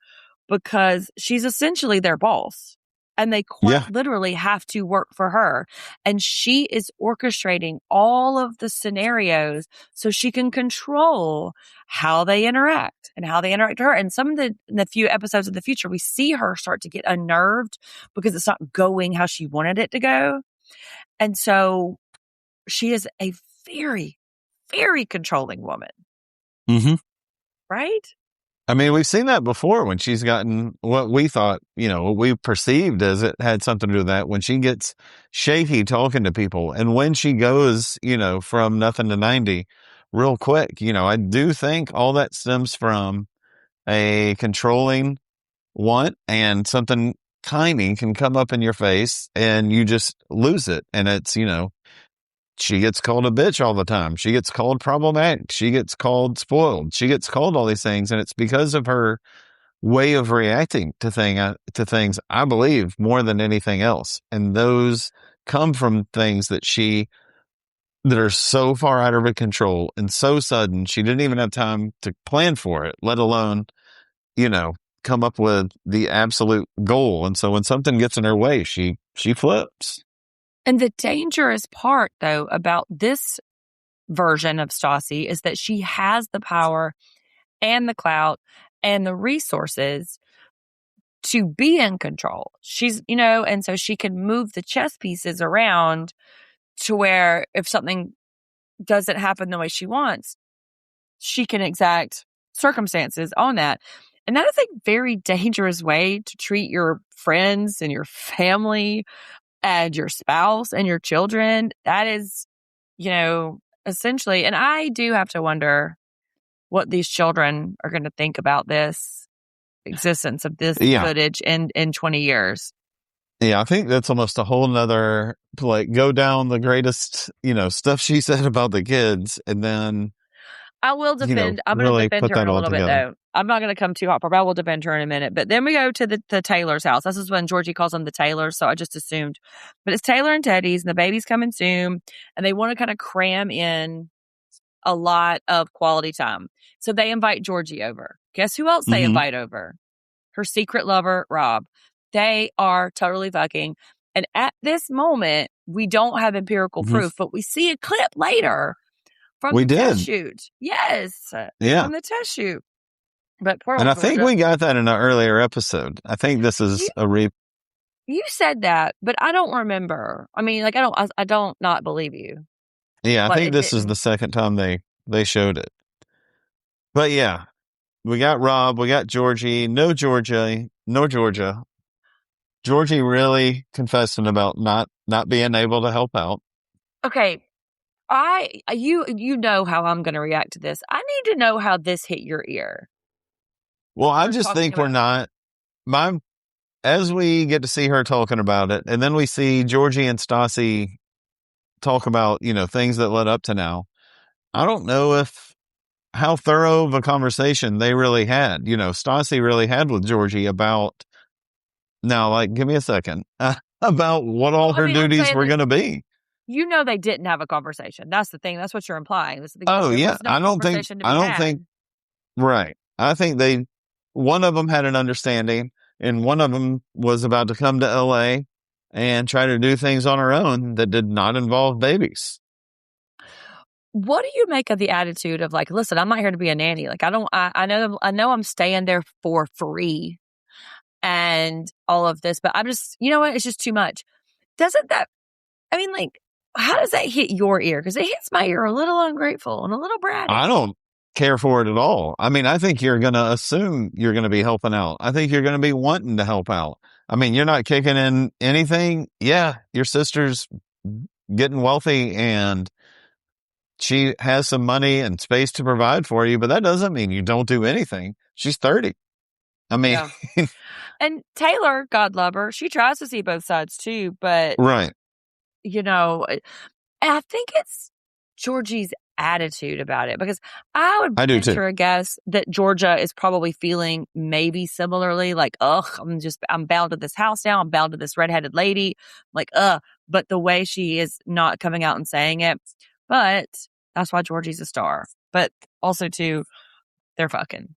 because she's essentially their boss, and they quite Yeah. literally have to work for her. And she is orchestrating all of the scenarios so she can control how they interact and how they interact to her. And in the few episodes in the future, we see her start to get unnerved because it's not going how she wanted it to go. And so she is a very, very controlling woman. Mm-hmm. Right? I mean, we've seen that before when she's gotten what we thought, what we perceived as it had something to do with that, when she gets shaky talking to people and when she goes, from nothing to 90 real quick. I do think all that stems from a controlling want, and something tiny can come up in your face and you just lose it. And it's, she gets called a bitch all the time. She gets called problematic. She gets called spoiled. She gets called all these things. And it's because of her way of reacting to things, I believe, more than anything else. And those come from things that are so far out of her control and so sudden. She didn't even have time to plan for it, let alone, come up with the absolute goal. And so when something gets in her way, she flips. And the dangerous part, though, about this version of Stassi is that she has the power and the clout and the resources to be in control. And so she can move the chess pieces around to where if something doesn't happen the way she wants, she can exact circumstances on that. And that is a very dangerous way to treat your friends and your family and your spouse and your children. That is, essentially, and I do have to wonder what these children are going to think about this existence of this Yeah. footage in 20 years. Yeah, I think that's almost a whole nother, like, go down the greatest, stuff she said about the kids, and then, I'm going to really defend put her that a all little bit together. though. I'm not going to come too hot, but I will defend her in a minute. But then we go to the Taylor's house. This is when Georgie calls them the Taylors, so I just assumed. But it's Taylor and Teddy's, and the baby's coming soon, and they want to kind of cram in a lot of quality time. So they invite Georgie over. Guess who else they Mm-hmm. invite over? Her secret lover, Rob. They are totally fucking. And at this moment, we don't have empirical Mm-hmm. proof, but we see a clip later from We the test did. shoot. Yes. Yeah. From the test shoot. But poor And old I think Georgia. we got that in an earlier episode. I think this is You said that, but I don't remember. I mean, like, I don't not believe you. Yeah, I But think it this is the didn't. second time they showed it. But yeah, we got Rob, we got Georgie, no Georgia. Georgie really confessing about not being able to help out. Okay. You know how I'm going to react to this. I need to know how this hit your ear. Well, I We're just talking think we're about. not as we get to see her talking about it, and then we see Georgie and Stassi talk about, things that led up to now. I don't know if how thorough of a conversation they really had. Stassi really had with Georgie about now, like, give me a second, about what all Well, I her mean, I'm duties saying, were like, going to be. they didn't have a conversation. That's the thing. That's what you're implying. Oh There yeah, was no conversation to be I don't had. think right. I think one of them had an understanding, and one of them was about to come to LA and try to do things on her own that did not involve babies. What do you make of the attitude of, like, listen, I'm not here to be a nanny. Like, I know I'm staying there for free and all of this, but I'm just, you know what? It's just too much. Doesn't that, I mean, like, how does that hit your ear? Because it hits my ear a little ungrateful and a little I bratty. don't care for it at all. I mean, I think you're going to assume you're going to be helping out. I think you're going to be wanting to help out. I mean, you're not kicking in anything. Yeah, your sister's getting wealthy and she has some money and space to provide for you, but that doesn't mean you don't do anything. She's 30. I mean, Yeah. And Taylor, God love her, she tries to see both sides too, but, right. I think it's Georgie's attitude about it, because I would I do too. venture a guess that Georgia is probably feeling maybe similarly, like, ugh, I'm bound to this house now. I'm bound to this redheaded lady. Like, but the way she is not coming out and saying it, but that's why Georgie's a star. But also too, they're fucking.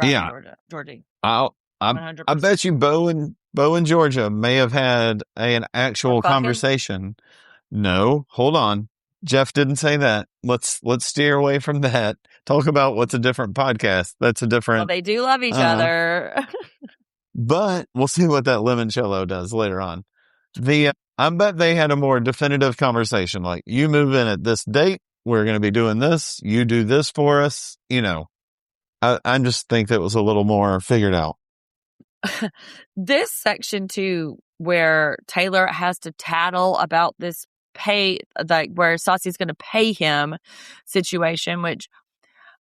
Rob and Yeah. Georgie. I 100%. bet you Bo and Georgia may have had an Or actual fucking. conversation. No, hold on. Jeff didn't say that. Let's steer away from that. Talk about what's a different podcast. That's a Well, different, they do love each uh, other. but we'll see what that limoncello does later on. I bet they had a more definitive conversation. Like, you move in at this date. We're going to be doing this. You do this for us. I just think that was a little more figured out. This section too, where Taylor has to tattle about this pay, like where Stassi's going to pay him situation, which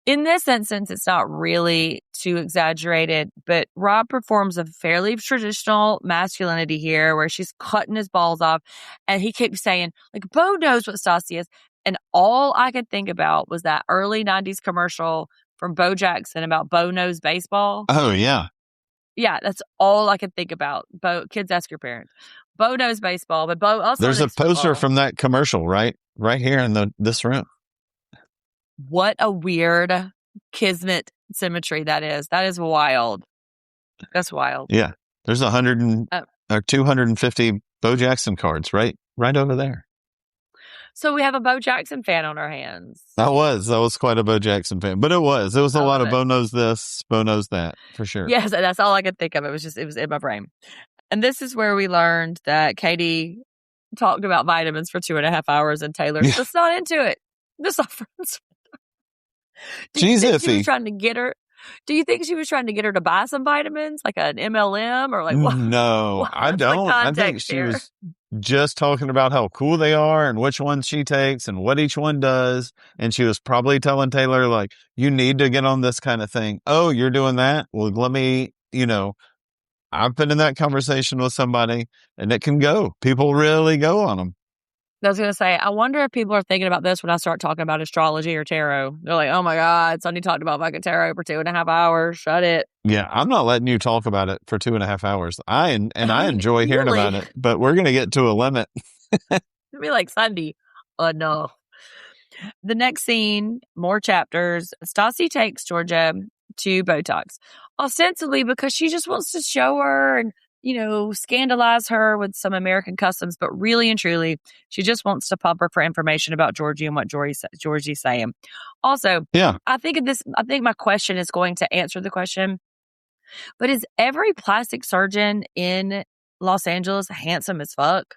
in this instance, it's not really too exaggerated, but Rob performs a fairly traditional masculinity here where she's cutting his balls off, and he keeps saying, like, Bo knows what Stassi is. And all I could think about was that early 90s commercial from Bo Jackson about Bo knows baseball. Oh yeah. Yeah, that's all I could think about. Bo, kids, ask your parents. Bo knows baseball, but Bo also There's a knows poster football. from that commercial right here in this room. What a weird kismet symmetry that is. That is wild. That's wild. Yeah. There's 250 Bo Jackson cards right over there. So we have a Bo Jackson fan on our hands. I was quite a Bo Jackson fan, but it was a I lot love of it. Bo knows this, Bo knows that for sure. Yes, that's all I could think of. It was in my brain. And this is where we learned that Katie talked about vitamins for 2.5 hours and Taylor's just not into it. Just not friends. Do you She's think she was iffy. trying to get her? Do you think she was trying to get her to buy some vitamins, like an MLM, or like what? No, I What's the don't. I think context she here? was just talking about how cool they are and which ones she takes and what each one does. And she was probably telling Taylor, like, you need to get on this kind of thing. Oh, you're doing that? Well, let me, I've been in that conversation with somebody and it can go. People really go on them. I was going to say, I wonder if people are thinking about this when I start talking about astrology or tarot. They're like, oh my God, Sunday talked about fucking tarot for 2.5 hours. Shut it. Yeah, I'm not letting you talk about it for 2.5 hours. I enjoy hearing about Really? it, but we're gonna get to a limit. It'd be like Sunday. No. The next scene, more chapters. Stassi takes Georgia to Botox, ostensibly because she just wants to show her and, scandalize her with some American customs. But really and truly, she just wants to pump her for information about Georgie and what Georgie's saying. Also, Yeah. I think my question is going to answer the question. But is every plastic surgeon in Los Angeles handsome as fuck?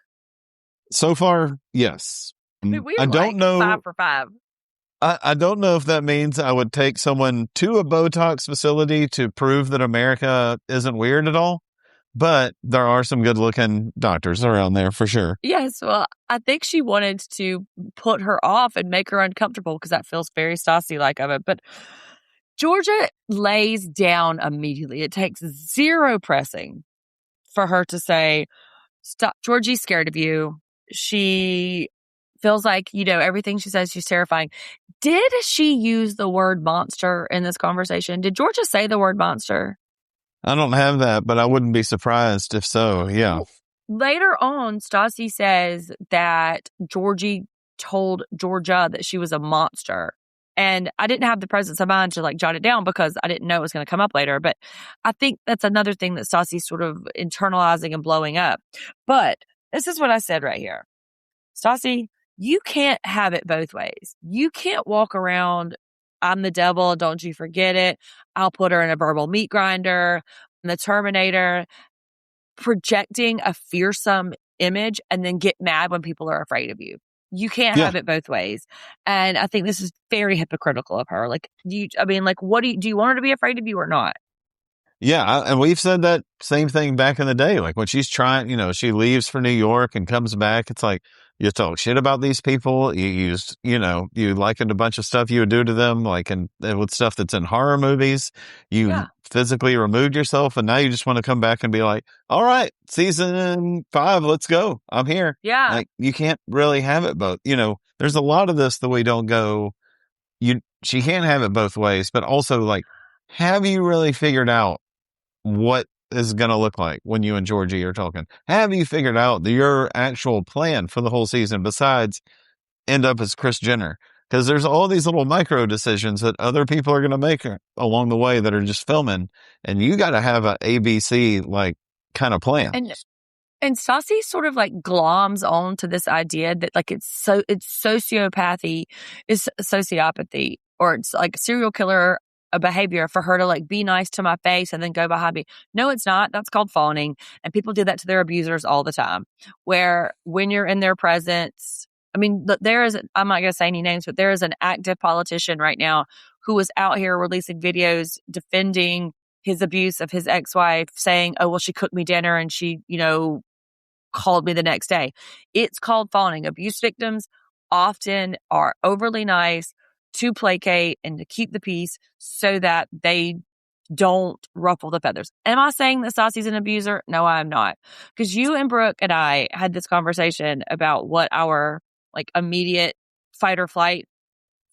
So far, yes. I mean, we I are don't like know. 5 for 5. I don't know if that means I would take someone to a Botox facility to prove that America isn't weird at all. But there are some good looking doctors around there for sure. Yes, well, I think she wanted to put her off and make her uncomfortable because that feels very Stassi-like of it. But Georgia lays down immediately. It takes zero pressing for her to say, "Stop, Georgie's scared of you." She feels like, everything she says, she's terrifying. Did she use the word monster in this conversation? Did Georgia say the word monster? I don't have that, but I wouldn't be surprised if so. Yeah. Well, later on, Stassi says that Georgie told Georgia that she was a monster. And I didn't have the presence of mind to jot it down because I didn't know it was going to come up later. But I think that's another thing that Stassi's sort of internalizing and blowing up. But this is what I said right here. Stassi, you can't have it both ways. You can't walk around, I'm the devil, don't you forget it. I'll put her in a verbal meat grinder, the Terminator, projecting a fearsome image and then get mad when people are afraid of you. You can't Yeah. have it both ways. And I think this is very hypocritical of her. What do you want her to be afraid of you or not? Yeah, and we've said that same thing back in the day. Like when she's trying, she leaves for New York and comes back. It's like you talk shit about these people. You used, you likened a bunch of stuff you would do to them, like and with stuff that's in horror movies. You Yeah. physically removed yourself, and now you just want to come back and be like, "All right, season 5, let's go. I'm here." Yeah. Like you can't really have it both. There's a lot of this that we don't go. She can't have it both ways, but also like, have you really figured out what is going to look like when you and Georgie are talking? Have you figured out your actual plan for the whole season besides end up as Kris Jenner? Because there's all these little micro decisions that other people are going to make along the way that are just filming, and you got to have a ABC kind of plan. And Stassi sort of gloms on to this idea that it's sociopathy is sociopathy, or it's like serial killer a behavior for her to be nice to my face and then go behind me. No, it's not. That's called fawning. And people do that to their abusers all the time, where when you're in their presence, I mean, I'm not going to say any names, but there is an active politician right now who is out here releasing videos defending his abuse of his ex-wife, saying, oh, well, she cooked me dinner and she, called me the next day. It's called fawning. Abuse victims often are overly nice to placate and to keep the peace so that they don't ruffle the feathers. Am I saying that Stassi's an abuser? No, I'm not. Because you and Brooke and I had this conversation about what our immediate fight or flight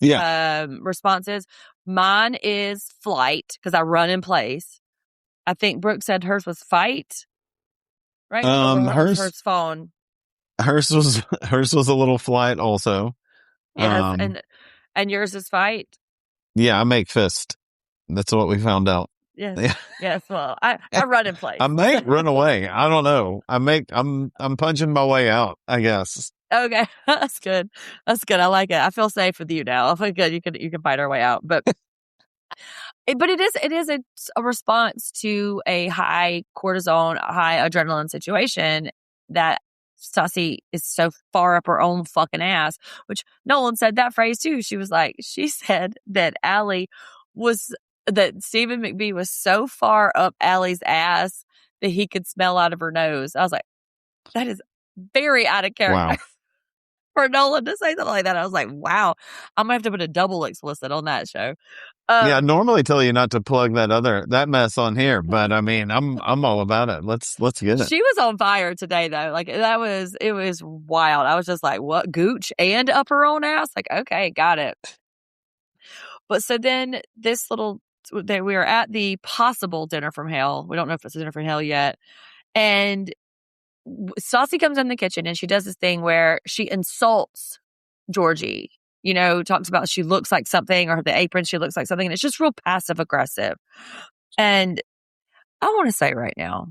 response is. Mine is flight because I run in place. I think Brooke said hers was fight. Right? Hers phone. Hers was a little flight also. Yes, and yours is fight. Yeah, I make fist. That's what we found out. Yes. Yeah. Yes. Well, I run in place. I may run away. I don't know. I'm punching my way out, I guess. Okay, that's good. That's good. I like it. I feel safe with you now. I feel good. You can fight our way out, but. It is a response to a high cortisol, high adrenaline situation that Stassi is so far up her own fucking ass, which Nolan said that phrase too. She said that that Stephen McBee was so far up Allie's ass that he could smell out of her nose. I was like, that is very out of character. Wow. For Nolan to say something like that. I was like, wow, I'm gonna have to put a double explicit on that show. Yeah, I Um, normally tell you not to plug that mess on here, but I mean, I'm all about it. Let's get it. she was on fire today though. Like it was wild. I was just like, what, gooch and up her own ass? Like, okay, got it. But so then we were at the possible dinner from hell. We don't know if it's a dinner from hell yet. And Stassi comes in the kitchen and she does this thing where she insults Georgie. Talks about she looks like something, or the apron, she looks like something. And it's just real passive aggressive. And I want to say right now,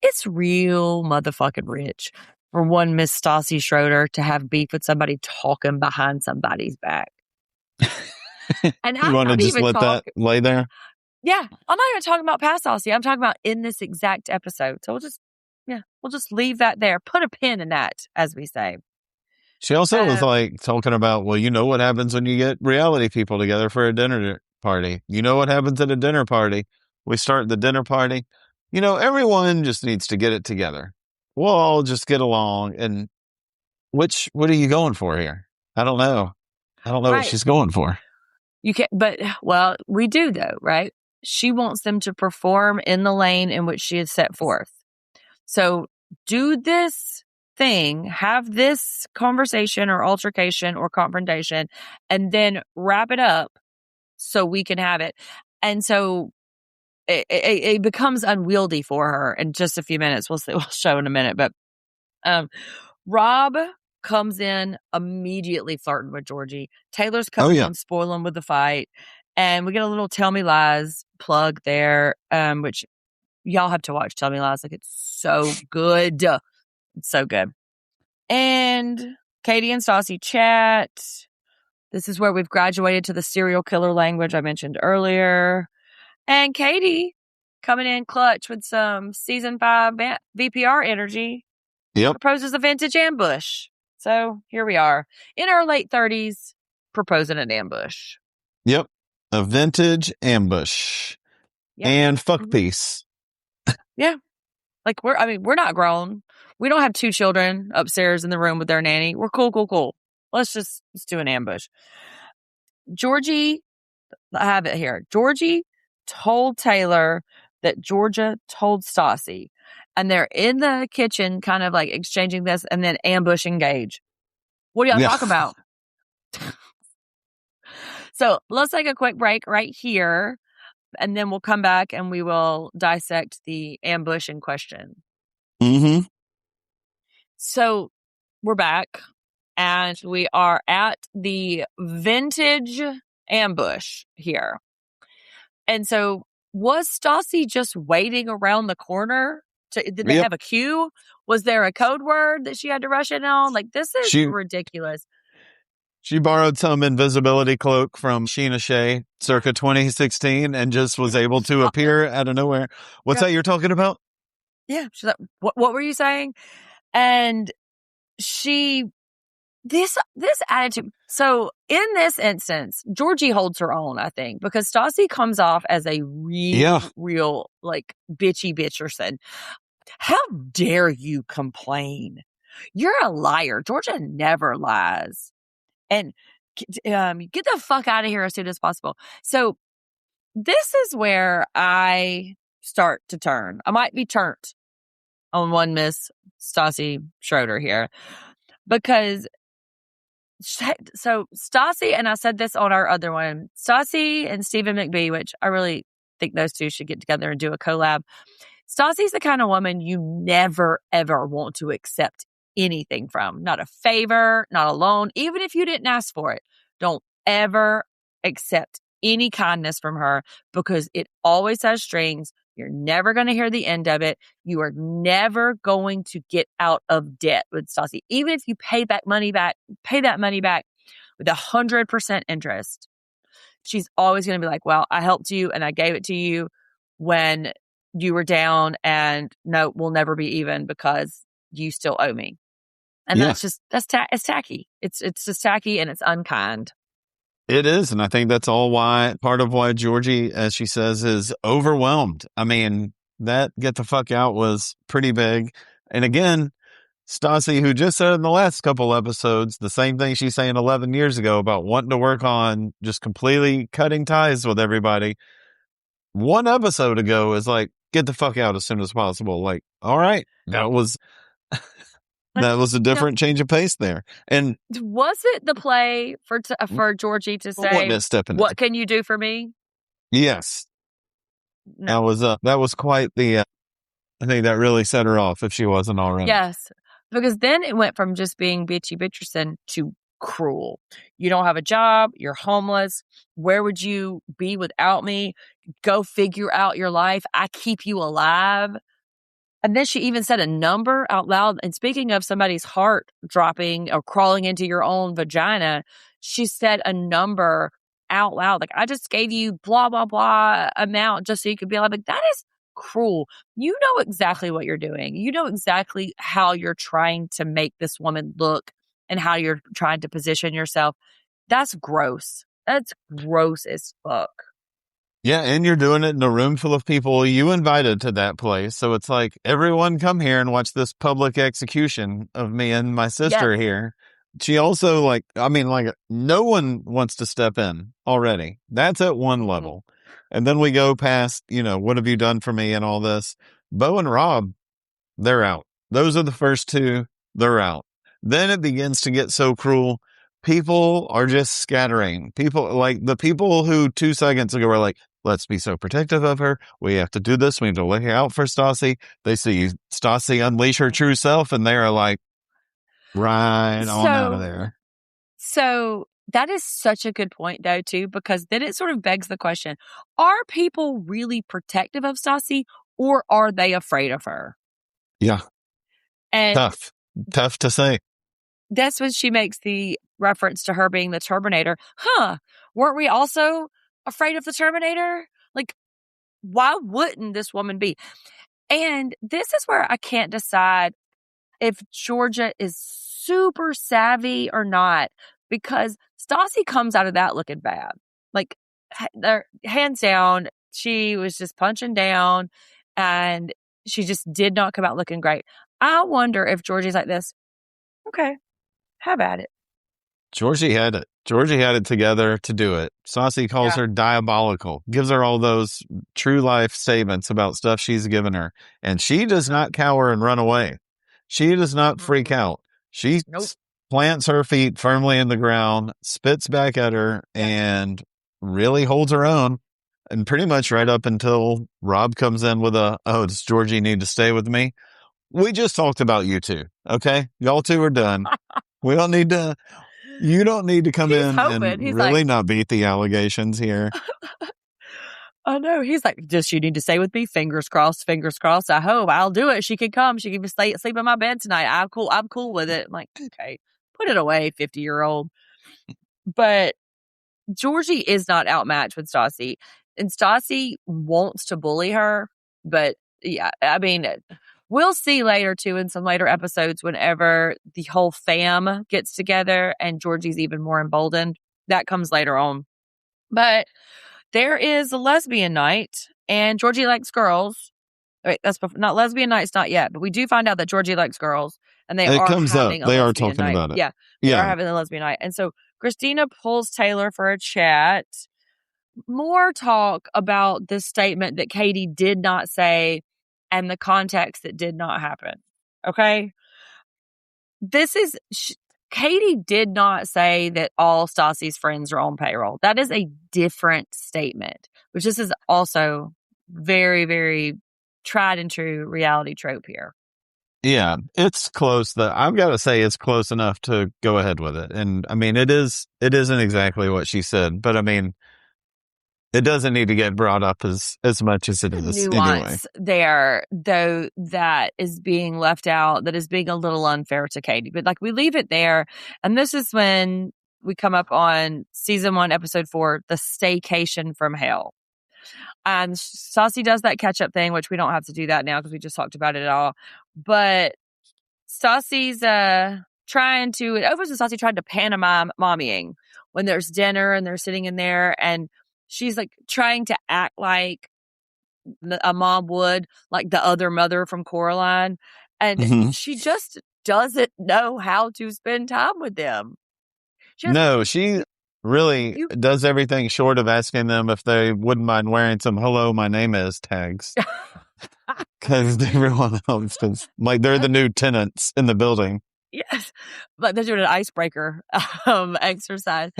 it's real motherfucking rich for one Miss Stassi Schroeder to have beef with somebody talking behind somebody's back. And You I'm want to not just even let that talking. lay there? Yeah, I'm not even talking about past Stassi. I'm talking about in this exact episode. So we'll just leave that there. Put a pin in that, as we say. She also was Um, like talking about, well, you know what happens when you get reality people together for a dinner party. You know what happens at a dinner party? We start the dinner party. Everyone just needs to get it together. We'll all just get along. And what are you going for here? I don't know. I don't know what right. she's going for. You can't, but well, we do though, right? She wants them to perform in the lane in which she has set forth. So do this thing, have this conversation or altercation or confrontation, and then wrap it up so we can have it. And so it becomes unwieldy for her in just a few minutes. We'll see. We'll show in a minute, but um, Rob comes in immediately flirting with Georgie. Taylor's Oh, coming yeah. in, spoiling with the fight. And we get a little Tell Me Lies plug there, which y'all have to watch Tell Me Lies. Like, it's so good. It's so good. And Katie and Stassi chat. This is where we've graduated to the serial killer language I mentioned earlier. And Katie coming in clutch with some season 5 VPR energy Yep. proposes a vintage ambush. So here we are in our late 30s proposing an ambush. Yep. A vintage ambush Yeah. and fuck Mhm. piece. Yeah. Like we're not grown. We don't have 2 children upstairs in the room with their nanny. We're cool. Let's do an ambush. Georgie, I have it here. Georgie told Taylor that Georgia told Stassi, and they're in the kitchen kind of like exchanging this, and then ambush engage. What do y'all Yeah. talk about? So let's take a quick break right here, and then we'll come back and we will dissect the ambush in question. Mm-hmm. So we're back, and we are at the vintage ambush here. And so was Stassi just waiting around the corner? Did they Yep. have a cue? Was there a code word that she had to rush in on? Like, this is She ridiculous. She borrowed some invisibility cloak from Sheena Shea circa 2016 and just was able to appear out of nowhere. What's Yeah. that you're talking about? Yeah. She's like, what were you saying? And she, this attitude. So in this instance, Georgie holds her own, I think, because Stassi comes off as a Yeah. real, like, bitchy bitcherson. How dare you complain? You're a liar. Georgia never lies. And get the fuck out of here as soon as possible. So this is where I start to turn. I might be turned on one Miss Stassi Schroeder here, because so Stassi, and I said this on our other one, Stassi and Stephen McBee, which I really think those two should get together and do a collab. Stassi's the kind of woman you never, ever want to accept anything from. Not a favor, not a loan, even if you didn't ask for it. Don't ever accept any kindness from her, because it always has strings. You're never going to hear the end of it. You are never going to get out of debt with Stassi. Even if you pay that money back with 100% interest. She's always going to be like, well, I helped you and I gave it to you when you were down, and no, we'll never be even because you still owe me. And Yeah, it's tacky. It's just tacky and it's unkind. it is. And I think that's part of why Georgie, as she says, is overwhelmed. I mean, that get the fuck out was pretty big. And again, Stassi, who just said in the last couple episodes the same thing she's saying 11 years ago about wanting to work on just completely cutting ties with everybody. One episode ago is like, get the fuck out as soon as possible. Like, all right, Like, that was a now, different change of pace there. And was it the play for Georgie to wasn't say, it stepping in? "What can you do for me?" Yes, No. that was quite the. I think that really set her off if she wasn't already. Yes, because then it went from just being bitchy Bitcherson to cruel. You don't have a job. You're homeless. Where would you be without me? Go figure out your life. I keep you alive. And then she even said a number out loud. And speaking of somebody's heart dropping or crawling into your own vagina, she said a number out loud. Like, I just gave you blah, blah, blah amount just so you could be alive. Like, that is cruel. You know exactly what you're doing. You know exactly how you're trying to make this woman look and how you're trying to position yourself. That's gross. That's gross as fuck. Yeah, and you're doing it in a room full of people you invited to that place. So it's like, everyone come here and watch this public execution of me and my sister Yes. here. She also, like, I mean, like, no one wants to step in already. That's at one Mm-mm. level. And then we go past, what have you done for me and all this. Bo and Rob, they're out. Those are the first two. They're out. Then it begins to get so cruel. People are just scattering. People, like the people who 2 seconds ago were like, let's be so protective of her. We have to do this. We need to look out for Stassi. They see Stassi unleash her true self and they are like, right on out of So there. So that is such a good point, though, too, because then it sort of begs the question, are people really protective of Stassi or are they afraid of her? Yeah. And Tough. Tough to say. that's when she makes the reference to her being the Terminator. Huh. Weren't we also afraid of the Terminator? Like, why wouldn't this woman be? And this is where I can't decide if Georgia is super savvy or not, because Stassi comes out of that looking bad. Like, hands down, she was just punching down and she just did not come out looking great. I wonder if Georgie's like this. Okay, have at it. Georgie had it. Georgie had it together to do it. Saucy calls Yeah. her diabolical, gives her all those true life statements about stuff she's given her. And she does not cower and run away. She does not freak Mm-mm. out. She Nope. plants her feet firmly in the ground, spits back at her, Yeah. and really holds her own. And pretty much right up until Rob comes in with does Georgie need to stay with me? We just talked about you two. Okay. Y'all two are done. We don't need to. You don't need to come He's in and hoping. He's like, really not beat the allegations here. oh no. He's like, does she need to stay with me? Fingers crossed, fingers crossed. I hope I'll do it. She can come. She can sleep in my bed tonight. I'm cool. I'm cool with it. I'm like, okay, put it away, 50-year-old. But Georgie is not outmatched with Stassi. And Stassi wants to bully her. But yeah, I mean, we'll see later too in some later episodes whenever the whole fam gets together and Georgie's even more emboldened. That comes later on. But there is a lesbian night and Georgie likes girls. Wait, that's not lesbian night's not yet, but we do find out that Georgie likes girls and they It are comes up. having a They are lesbian talking night. about it. Yeah, they are Yeah. having a lesbian night. And so Christina pulls Taylor for a chat. More talk about this statement that Katie did not say and the context that did not happen. Okay. Katie did not say that all Stassi's friends are on payroll. That is a different statement, which this is also very, very tried and true reality trope here. Yeah. It's close. I've got to say it's close enough to go ahead with it. And I mean, it isn't exactly what she said, but I mean, it doesn't need to get brought up as much as it is anyway. Nuance there, though, that is being left out, that is being a little unfair to Katie. But like, we leave it there. And this is when we come up on season 1, episode 4, the staycation from hell. And Stassi does that catch up thing, which we don't have to do that now because we just talked about it all. But Stassi's trying to, it opens with Stassi trying to pantomime mommying when there's dinner and they're sitting in there and she's like trying to act like a mom would, like the other mother from Coraline. And Mhm. she just doesn't know how to spend time with them. She has, No, she really you, does everything short of asking them if they wouldn't mind wearing some "Hello, my name is" tags because everyone else is like they're the new tenants in the building. yes, but they're doing an icebreaker exercise.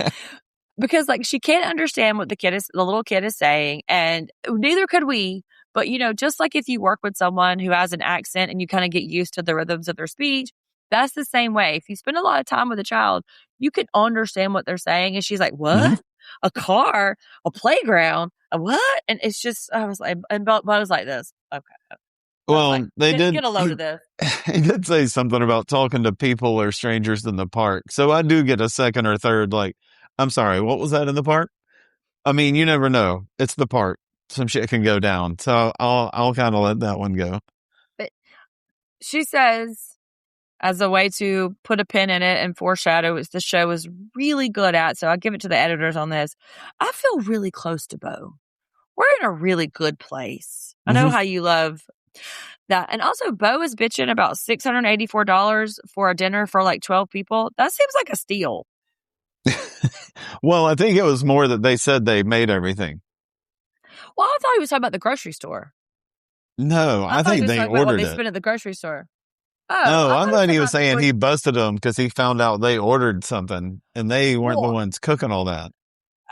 Because like she can't understand what the little kid is saying, and neither could we. But just like if you work with someone who has an accent and you kind of get used to the rhythms of their speech, that's the same way. If you spend a lot of time with a child, you can understand what they're saying. And she's like, Hmm. "What? A car? A playground? A what?" And it's just, I was like, and Bud was like this. Okay, I was like, Well, they get did. a load of this. He did say something about talking to people or strangers in the park. So I do get a second or third. Like, I'm sorry, what was that in the park? I mean, you never know. It's the park. Some shit can go down. So I'll kind of let that one go. But she says, as a way to put a pin in it and foreshadow what the show is really good at. So I'll give it to the editors on this. I feel really close to Bo. We're in a really good place. I know Hmm. how you love that. And also, Bo is bitching about $684 for a dinner for like 12 people. That seems like a steal. Well, I think it was more that they said they made everything. Well, I thought he was talking about the grocery store. No, I I thought he think was they talking about what ordered they it. spent at the grocery store. Oh, No, I I thought he was thought talking he was about saying what. he busted them because he found out they ordered something and they weren't the Well, ones cooking all that.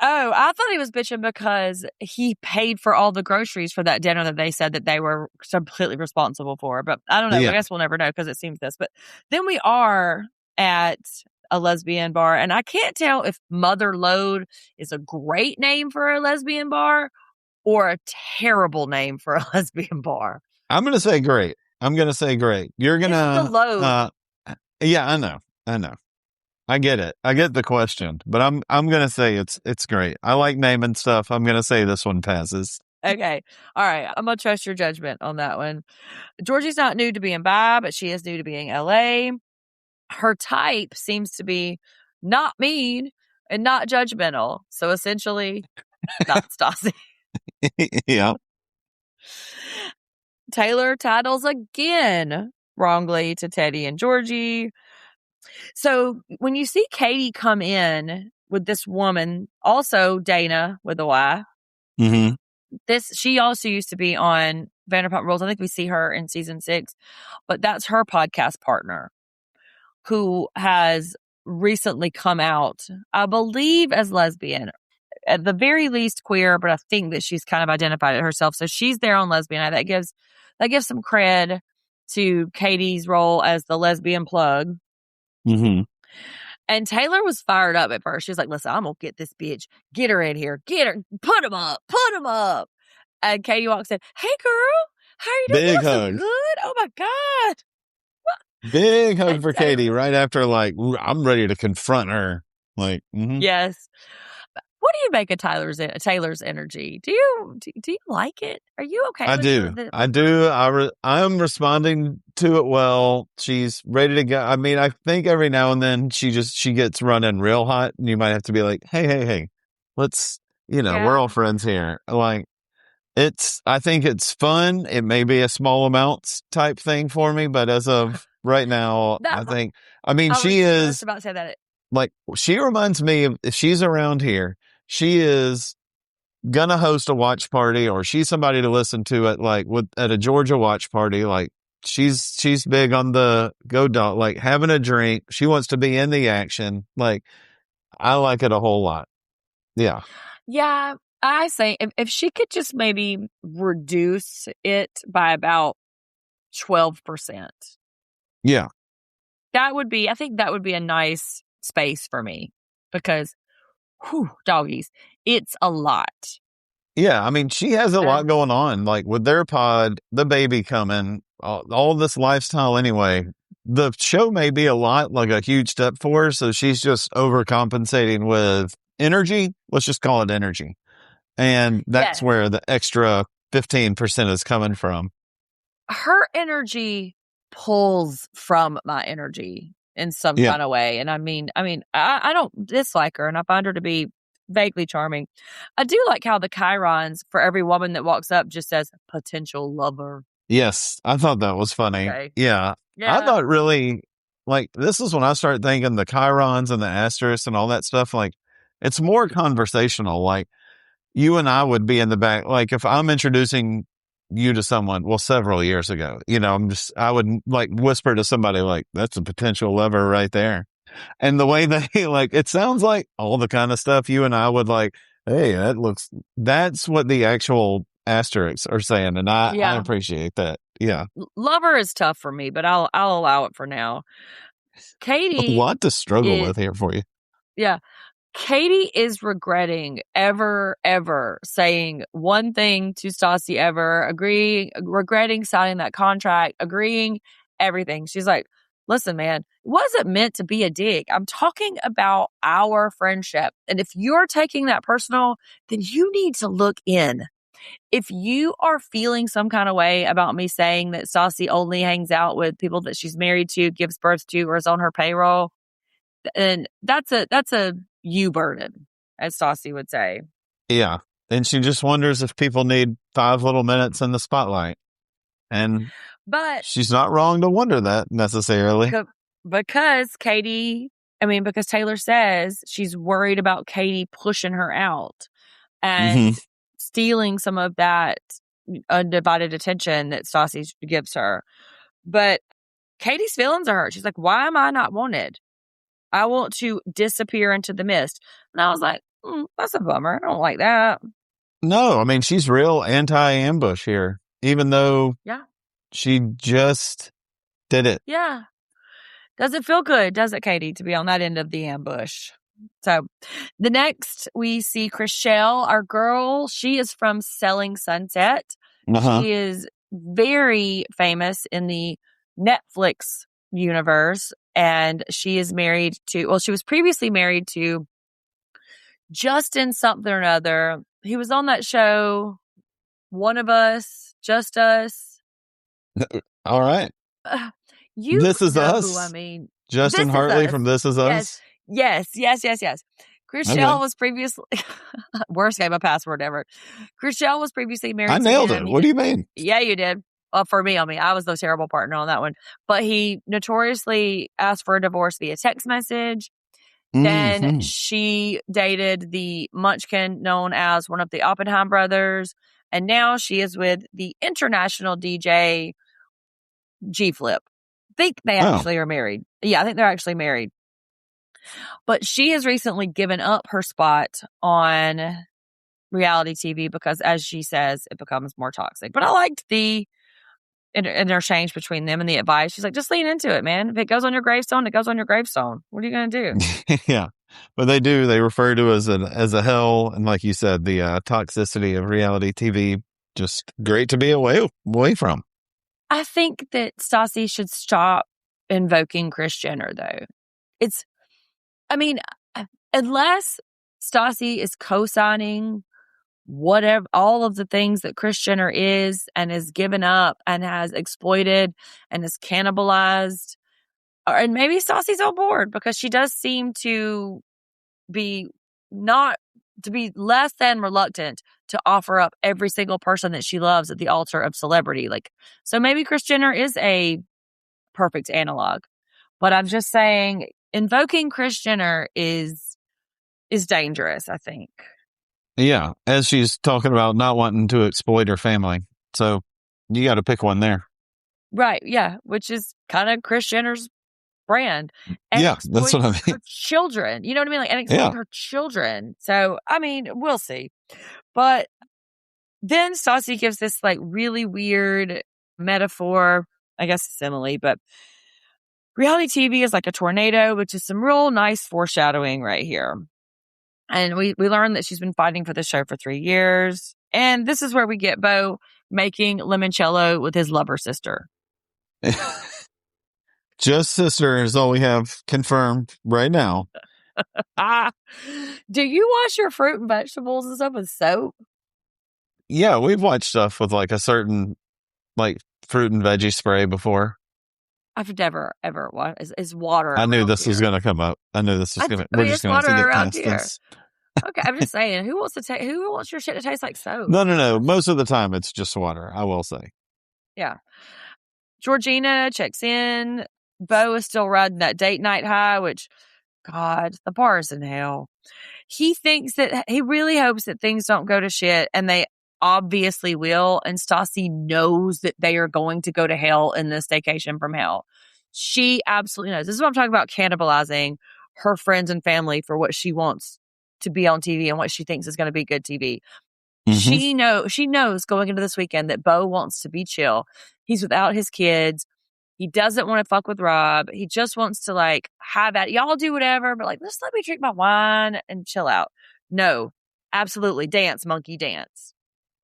oh, I thought he was bitching because he paid for all the groceries for that dinner that they said that they were completely responsible for. But I don't know. I Yeah. guess we'll never know because it seems this. But then we are at a lesbian bar, and I can't tell if Mother Lode is a great name for a lesbian bar or a terrible name for a lesbian bar. I'm going to say great. I'm going to say great. You're going It's the to, Lode. yeah, I know. I know. I get it. I get the question, but I'm going to say it's great. I like naming stuff. I'm going to say this one passes. Okay. All right. I'm going to trust your judgment on that one. Georgie's not new to being bi, but she is new to being LA. Her type seems to be not mean and not judgmental. So essentially, not Stassi. Yeah. Taylor titles again wrongly to Teddy and Georgie. So when you see Katie come in with this woman, also Dana with a Y, Hmm. she also used to be on Vanderpump Rules. I think we see her in season 6, but that's her podcast partner who has recently come out, I believe, as lesbian, at the very least queer, but I think that she's kind of identified it herself. So she's there on lesbian. That gives some cred to Katie's role as the lesbian plug. Hmm. And Taylor was fired up at first. She was like, "Listen, I'm gonna get this bitch. Get her in here. Get her. Put him up. Put him up." And Katie walks in. "Hey, girl, how are you doing? You Big look so hug. good. Oh my god." Big hug And for Katie Taylor, right after, like, I'm ready to confront her. Like, mm-hmm. yes. What do you make of Taylor's energy? Do you like it? Are you okay I with do. I do. I'm responding to it well. She's ready to go. I mean, I think every now and then she gets running real hot and you might have to be like, hey, hey, hey, let's, we're Yeah. all friends here. Like I think it's fun. It may be a small amounts type thing for me, but as of right now, That I mean, I was she just is about to say that. like, she reminds me of if she's around here, she is gonna host a watch party or she's somebody to listen to at a Georgia watch party. Like she's big on the go dog, like having a drink. She wants to be in the action. Like I like it a whole lot. Yeah. Yeah, I say if she could just maybe reduce it by about 12%, Yeah. I think that would be a nice space for me because, whew, doggies, it's a lot. Yeah. I mean, she has a lot And going on, like with their pod, the baby coming, all this lifestyle anyway. The show may be a lot, like a huge step for her. So she's just overcompensating with energy. Let's just call it energy. And that's yes, where the extra 15% is coming from. her energy pulls from my energy in some Yeah. kind of way. And I don't dislike her and I find her to be vaguely charming. I do like how the chyrons for every woman that walks up just says potential lover. Yes. I thought that was funny. Okay. Yeah. I Yeah. thought really like, this is when I start thinking the chirons and the asterisks and all that stuff. Like, it's more conversational. Like, you and I would be in the back. Like, if I'm introducing you to someone, well, several years ago, I would like whisper to somebody, like, that's a potential lover right there. And the way they, like, it sounds like all the kind of stuff you and I would like, hey, that's what the actual asterisks are saying. And I Yeah. appreciate that. Yeah. Lover is tough for me, but I'll allow it for now. A Katie lot to struggle is, with here for you. yeah. Katie is regretting ever saying one thing to Stassi ever, regretting signing that contract, agreeing everything. She's like, listen, man, it wasn't meant to be a dig. I'm talking about our friendship. And if you're taking that personal, then you need to look in. If you are feeling some kind of way about me saying that Stassi only hangs out with people that she's married to, gives birth to, or is on her payroll, and that's a you burden, as Stassi would say. Yeah. And she just wonders if people need 5 little minutes in the spotlight. And But she's not wrong to wonder that necessarily. because because Taylor says she's worried about Katie pushing her out Mm-hmm. and stealing some of that undivided attention that Stassi gives her. But Katie's feelings are hurt. She's like, why am I not wanted? I want to disappear into the mist. And I was like, that's a bummer. I don't like that. No, I mean, she's real anti-ambush here, even though Yeah. she just did it. Yeah. Doesn't feel good, does it, Katie, to be on that end of the ambush? So the next we see Chrishell, our girl. She is from Selling Sunset. Uh-huh. She is very famous in the Netflix universe. And she is she was previously married to Justin something or other. He was on that show, One of Us, Just Us. All right. You This Is know who I Us. mean. Justin This Is Hartley Us. from This Is Yes. Us. Yes. Chrishell was previously worst game of password ever. Chrishell was previously married I to nailed him. it. What do you mean? Yeah, you did. For me, I was the terrible partner on that one. But he notoriously asked for a divorce via text message. Then Mm-hmm. she dated the Munchkin known as one of the Oppenheim brothers. And now she is with the international DJ G Flip. I think they actually are married. Yeah, I think they're actually married. But she has recently given up her spot on reality TV because, as she says, it becomes more toxic. But I liked the interchange between them and the advice. She's like, just lean into it, man. If it goes on your gravestone, it goes on your gravestone. What are you going to do? Yeah. But they refer to as a hell. And like you said, the toxicity of reality TV, just great to be away from. I think that Stassi should stop invoking Kris Jenner, though. Unless Stassi is co-signing whatever, all of the things that Kris Jenner is and has given up and has exploited and has cannibalized, and maybe Stassi's on board because she does seem to be less than reluctant to offer up every single person that she loves at the altar of celebrity. So maybe Kris Jenner is a perfect analog, but I'm just saying invoking Kris Jenner is dangerous, I think. Yeah. As she's talking about not wanting to exploit her family. So you got to pick one there. Right. Yeah. Which is kind of Kris Jenner's brand. And yeah. That's what I mean. Her children. You know what I mean? And exploit her children. So, we'll see. But then Stassi gives this really weird metaphor, I guess simile, but reality TV is like a tornado, which is some real nice foreshadowing right here. And we learned that she's been fighting for the show for 3 years. And this is where we get Beau making limoncello with his lover sister. Just sister is all we have confirmed right now. Do you wash your fruit and vegetables and stuff with soap? Yeah, we've watched stuff with a certain fruit and veggie spray before. I've never ever is water. I knew this was going to come up. I knew this was going to. We're just going to get past this. Okay, I'm just saying. Who wants your shit to taste like soap? No. Most of the time, it's just water. I will say. Yeah. Georgina checks in. Beau is still riding that date night high, which, God, the bar is in hell. He really hopes that things don't go to shit, and they obviously will. And Stassi knows that they are going to go to hell in this vacation from hell. She absolutely knows. This is what I'm talking about, cannibalizing her friends and family for what she wants to be on TV and what she thinks is going to be good TV. Mm-hmm. She knows going into this weekend that Beau wants to be chill. He's without his kids. He doesn't want to fuck with Rob. He just wants to like have at y'all do whatever, but like just let me drink my wine and chill out. No, absolutely. Dance, monkey, dance.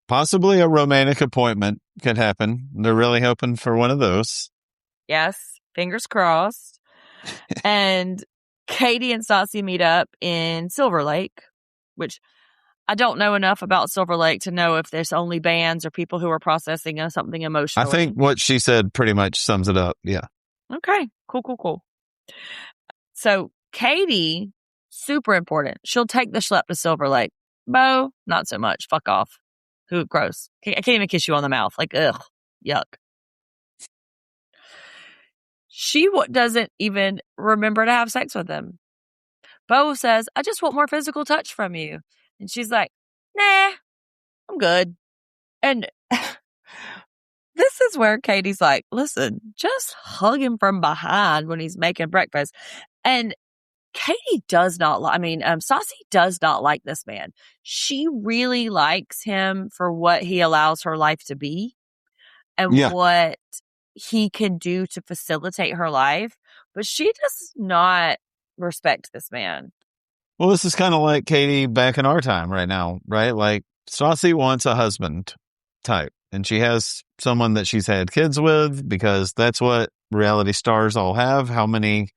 Possibly a romantic appointment could happen. They're really hoping for one of those. Yes, fingers crossed. And Katie and Stassi meet up in Silver Lake, which I don't know enough about Silver Lake to know if there's only bands or people who are processing something I emotionally. think what she said pretty much sums it up. Yeah. Okay, cool. So Katie, super important. She'll take the schlep to Silver Lake. Beau, not so much. Fuck off. Who gross. I can't even kiss you on the mouth. Like, ugh, yuck. She doesn't even remember to have sex with him. Beau says, I just want more physical touch from you. And she's like, nah, I'm good. And this is where Katie's like, listen, just hug him from behind when he's making breakfast. And Katie does not like, Stassi does not like this man. She really likes him for what he allows her life to be and Yeah. what he can do to facilitate her life. But she does not respect this man. Well, this is kind of like Katie back in our time right now, right? Like Stassi wants a husband type, and she has someone that she's had kids with because that's what reality stars all have. How many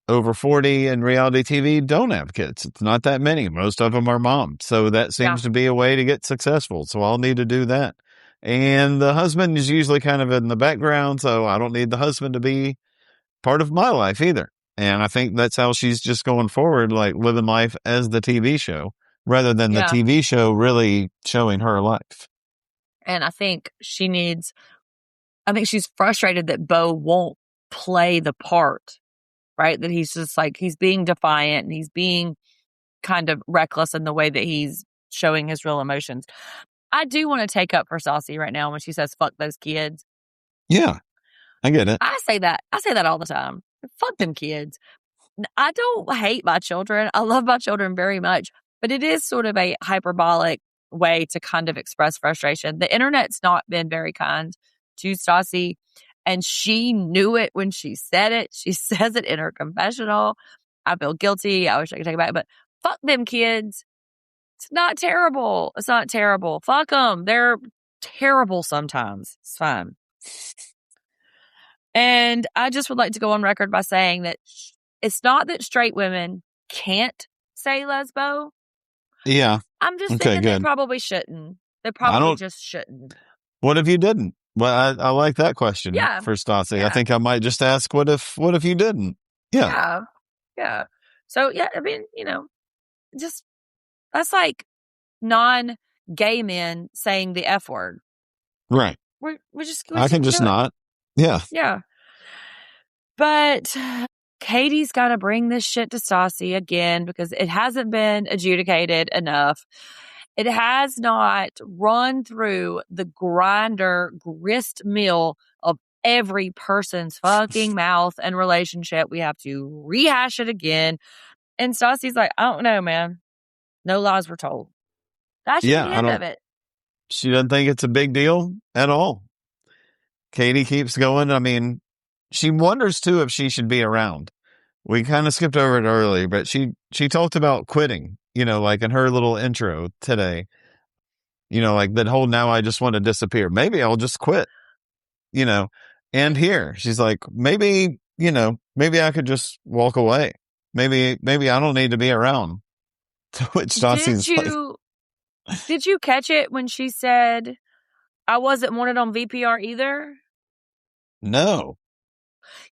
over 40 in reality TV don't have kids? It's not that many. Most of them are moms. So that Yeah. seems to be a way to get successful. So I'll need to do that. And the husband is usually kind of in the background. So I don't need the husband to be part of my life either. And I think that's how she's just going forward, like living life as the TV show rather than the Yeah. TV show really showing her life. And I think she's frustrated that Beau won't play the part, right? That he's just like, he's being defiant and he's being kind of reckless in the way that he's showing his real emotions. I do want to take up for Stassi right now when she says, fuck those kids. Yeah, I get it. I say that all the time. Fuck them kids. I don't hate my children. I love my children very much, but it is sort of a hyperbolic way to kind of express frustration. The internet's not been very kind to Stassi, and she knew it when she said it. She says it in her confessional. I feel guilty. I wish I could take it back, but fuck them kids. It's not terrible. It's not terrible. Fuck them. They're terrible sometimes. It's fine. And I just would like to go on record by saying that it's not that straight women can't say lesbo. Yeah. I'm just Okay, thinking they good. probably shouldn't. They I probably don't, just shouldn't. what if you didn't? Well, I like that question Yeah. for Stassi. I Yeah. think I might just ask, what if you didn't? Yeah. Yeah. Yeah. So, yeah, just that's like non-gay men saying the F word. Right. We I just can just do it. not. Yeah. Yeah. But Katie's got to bring this shit to Stassi again because it hasn't been adjudicated enough. It has not run through the grinder grist mill of every person's fucking mouth and relationship. We have to rehash it again. And Stassi's like, I don't know, man. No lies were told. That should be the Yeah. end of it. She doesn't think it's a big deal at all. Katie keeps going. I mean, she wonders too if she should be around. We kind of skipped over it early, but she talked about quitting, like in her little intro today, like that whole now I just want to disappear. Maybe I'll just quit, and here she's like, maybe I could just walk away. Maybe I don't need to be around. To which Stassi's like, Did you catch it when she said, I wasn't wanted on VPR either? no,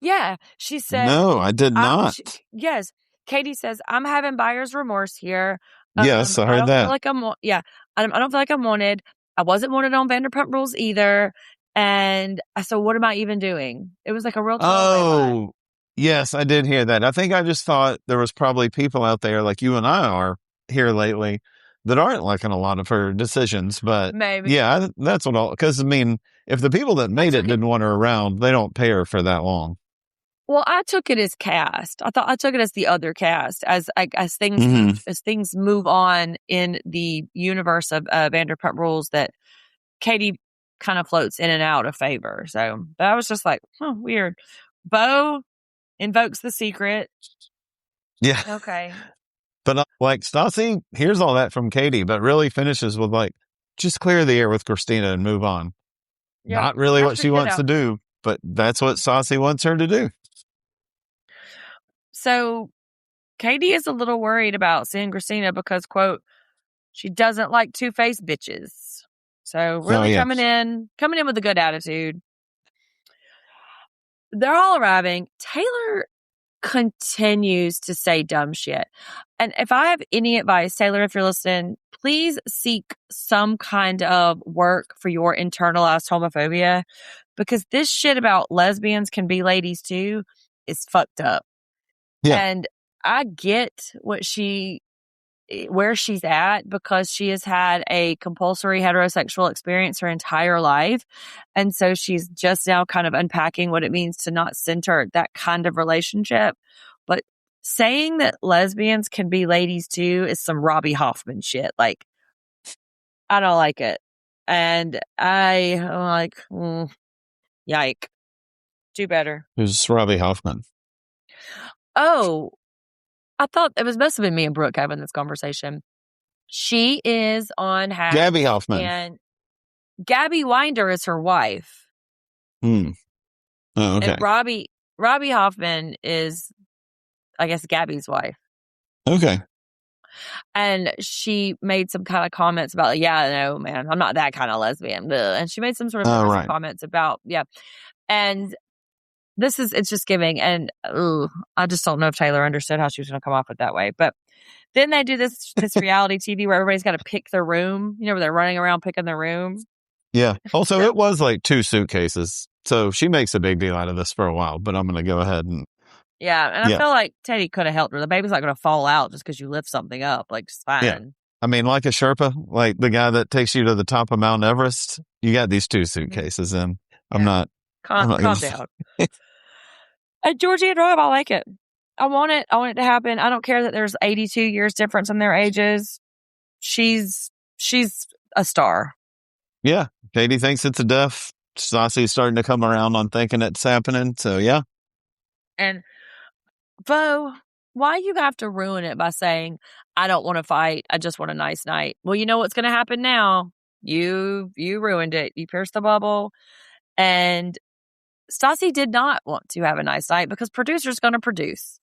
Yeah. She said, no, I did not. yes. Katie says, I'm having buyer's remorse here. Yes, I I heard don't feel that. like I don't feel like I'm wanted. I wasn't wanted on Vanderpump Rules either. And I said, what am I even doing? It was like a real throwaway line. Oh, yes, I did hear that. I think I just thought there was probably people out there like you and I are here lately that aren't liking a lot of her decisions. But Maybe. yeah, that's what all, because I mean, if the people that I made it took it. didn't want her around, they don't pay her for that long. Well, I took it as cast. I took it as the other cast as Hmm. things move on in the universe of Vanderpump Rules that Katie kind of floats in and out of favor. So, but I was just like, weird. Bo invokes the secret. Yeah. Okay. But like Stassi hears all that from Katie, but really finishes with like, just clear the air with Christina and move on. Yep. Not really Hash what your she shit wants to out. do, but that's what Stassi wants her to do. So Katie is a little worried about seeing Christina because, quote, she doesn't like two-faced bitches. So Oh really yeah. coming in with a good attitude. They're all arriving. Taylor continues to say dumb shit. And if I have any advice, Taylor, if you're listening, please seek some kind of work for your internalized homophobia, because this shit about lesbians can be ladies too is fucked up. Yeah. And I get where she's at because she has had a compulsory heterosexual experience her entire life. And so she's just now kind of unpacking what it means to not center that kind of relationship. But saying that lesbians can be ladies too is some Robbie Hoffman shit. Like, I don't like it. And I'm like, yike. Do better. Who's Robbie Hoffman? Oh, I thought it must have been me and Brooke having this conversation. She is on Gabby Hacks, Hoffman. and Gabby Winder is her wife, Hmm. Oh, and okay. Robbie Hoffman is, I guess, Gabby's wife. Okay. And she made some kind of comments about, like, yeah, no, man, I'm not that kind of lesbian. Ugh. And she made some sort of Oh, derisive right. comments about, yeah. And it's just giving. And I just don't know if Taylor understood how she was going to come off it that way. But then they do this reality TV where everybody's got to pick their room, where they're running around picking their room. Yeah. Also, So, it was like 2 suitcases. So she makes a big deal out of this for a while, but I'm going to go ahead and, yeah. And I yeah. feel like Teddy could have helped her. The baby's not going to fall out just because you lift something up. Like, it's Yeah. fine. I mean, like a Sherpa, like the guy that takes you to the top of Mount Everest, you got these 2 Mhm. suitcases in. I'm Yeah. not going Calm down. At Georgia Drive, I like it. I want it. I want it to happen. I don't care that there's 82 years difference in their ages. She's a star. Yeah. Katie thinks it's a death. Stassi's starting to come around on thinking it's happening. So, yeah. And Bo, why you have to ruin it by saying, I don't want to fight. I just want a nice night. Well, you know what's going to happen now. You ruined it. You pierced the bubble. And Stassi did not want to have a nice night because producer's going to produce.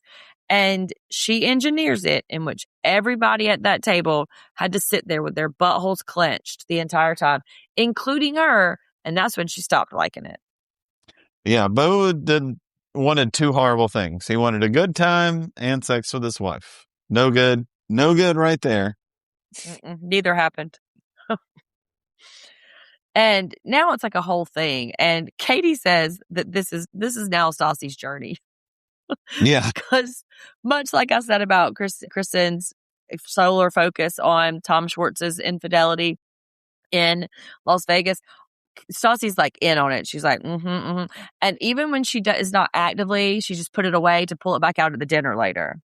And she engineers it in which everybody at that table had to sit there with their buttholes clenched the entire time, including her. And that's when she stopped liking it. Yeah. Bo wanted 2 horrible things. He wanted a good time and sex with his wife. No good. No good right there. Neither happened. And now it's like a whole thing. And Katie says that this is now Stassi's journey. Yeah. Because much like I said about Kristen's solar focus on Tom Schwartz's infidelity in Las Vegas, Stassi's like in on it. She's like, And even when she is not actively, she just put it away to pull it back out at the dinner later.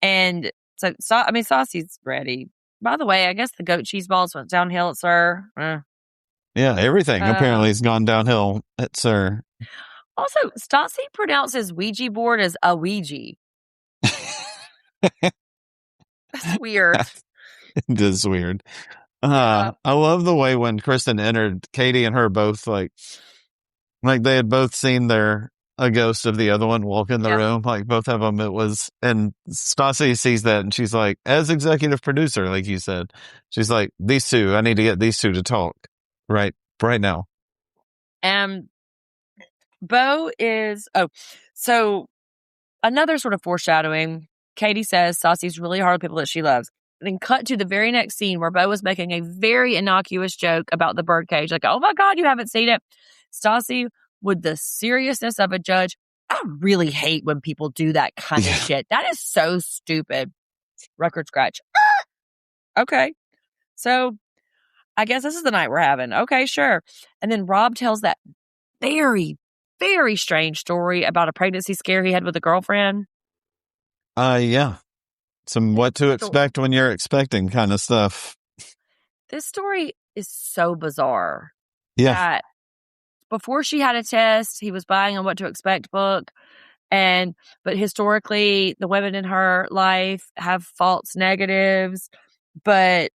And so I mean, Stassi's ready. By the way, I guess the goat cheese balls went downhill at Sir. Yeah. Everything apparently has gone downhill at Sir. Also, Stassi pronounces Ouija board as a Ouija. That's weird. It is weird. Yeah. I love the way when Kristen entered, Katie and her both like they had both seen a ghost of the other one walk in the Yeah. room. Like both of them, and Stassi sees that and she's like, as executive producer, like you said, she's like, these 2, I need to get these 2 to talk right now. And Bo is, so another sort of foreshadowing. Katie says Stassi's really hard on people that she loves. Then cut to the very next scene where Bo is making a very innocuous joke about the birdcage. Like, oh my God, you haven't seen it. Stassi, with the seriousness of a judge, I really hate when people do that kind of Yeah. shit. That is so stupid. Record scratch. Okay. So I guess this is the night we're having. Okay, sure. And then Rob tells that very, very strange story about a pregnancy scare he had with a girlfriend. Yeah. Some This what to sto- expect when you're expecting kind of stuff. this story is so bizarre Yeah. that before she had a test, he was buying a what to expect book. But historically, the women in her life have false negatives, but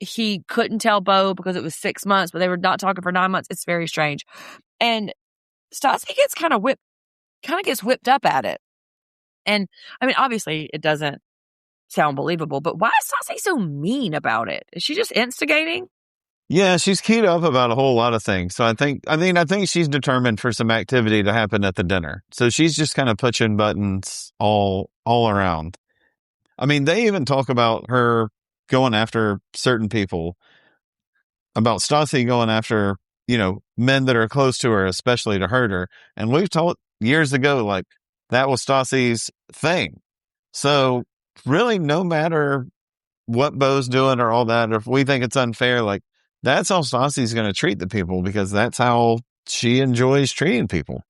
he couldn't tell Bo because it was 6 months, but they were not talking for 9 months. It's very strange. And Stassi gets gets whipped up at it. And I mean, obviously it doesn't sound believable, but why is Stassi so mean about it? Is she just instigating? Yeah, she's keyed up about a whole lot of things. So I think she's determined for some activity to happen at the dinner. So she's just kind of pushing buttons all around. I mean, they even talk about her going after certain people, about Stassi going after, men that are close to her, especially to hurt her. And we've told years ago, like, that was Stassi's thing. So really, no matter what Bo's doing or all that, or if we think it's unfair, like, that's how Stassi's going to treat the people because that's how she enjoys treating people.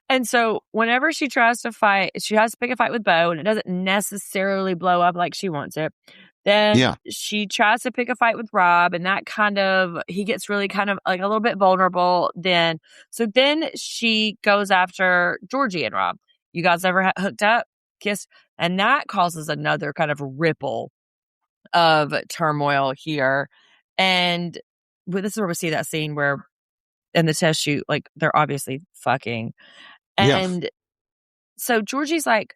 And so whenever she tries to fight, she has to pick a fight with Bo, and it doesn't necessarily blow up like she wants it. Then Yeah. she tries to pick a fight with Rob, and he gets really kind of like a little bit vulnerable. So then she goes after Georgie and Rob. You guys ever hooked up, kissed? And that causes another kind of ripple of turmoil here. And this is where we see that scene where in the test shoot, like they're obviously fucking. Yeah. And so Georgie's like,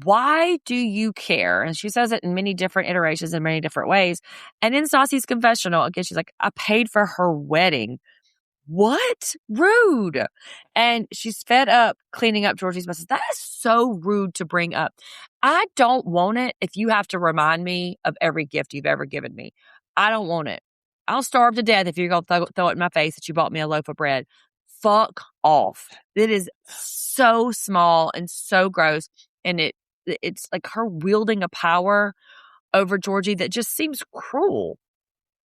why do you care? And she says it in many different iterations in many different ways. And in Stassi's confessional, again, she's like, I paid for her wedding. What? Rude. And she's fed up cleaning up Georgie's messes. That is so rude to bring up. I don't want it if you have to remind me of every gift you've ever given me. I don't want it. I'll starve to death if you're going to throw it in my face that you bought me a loaf of bread. Fuck off. It is so small and so gross. And it's like her wielding a power over Georgie that just seems cruel.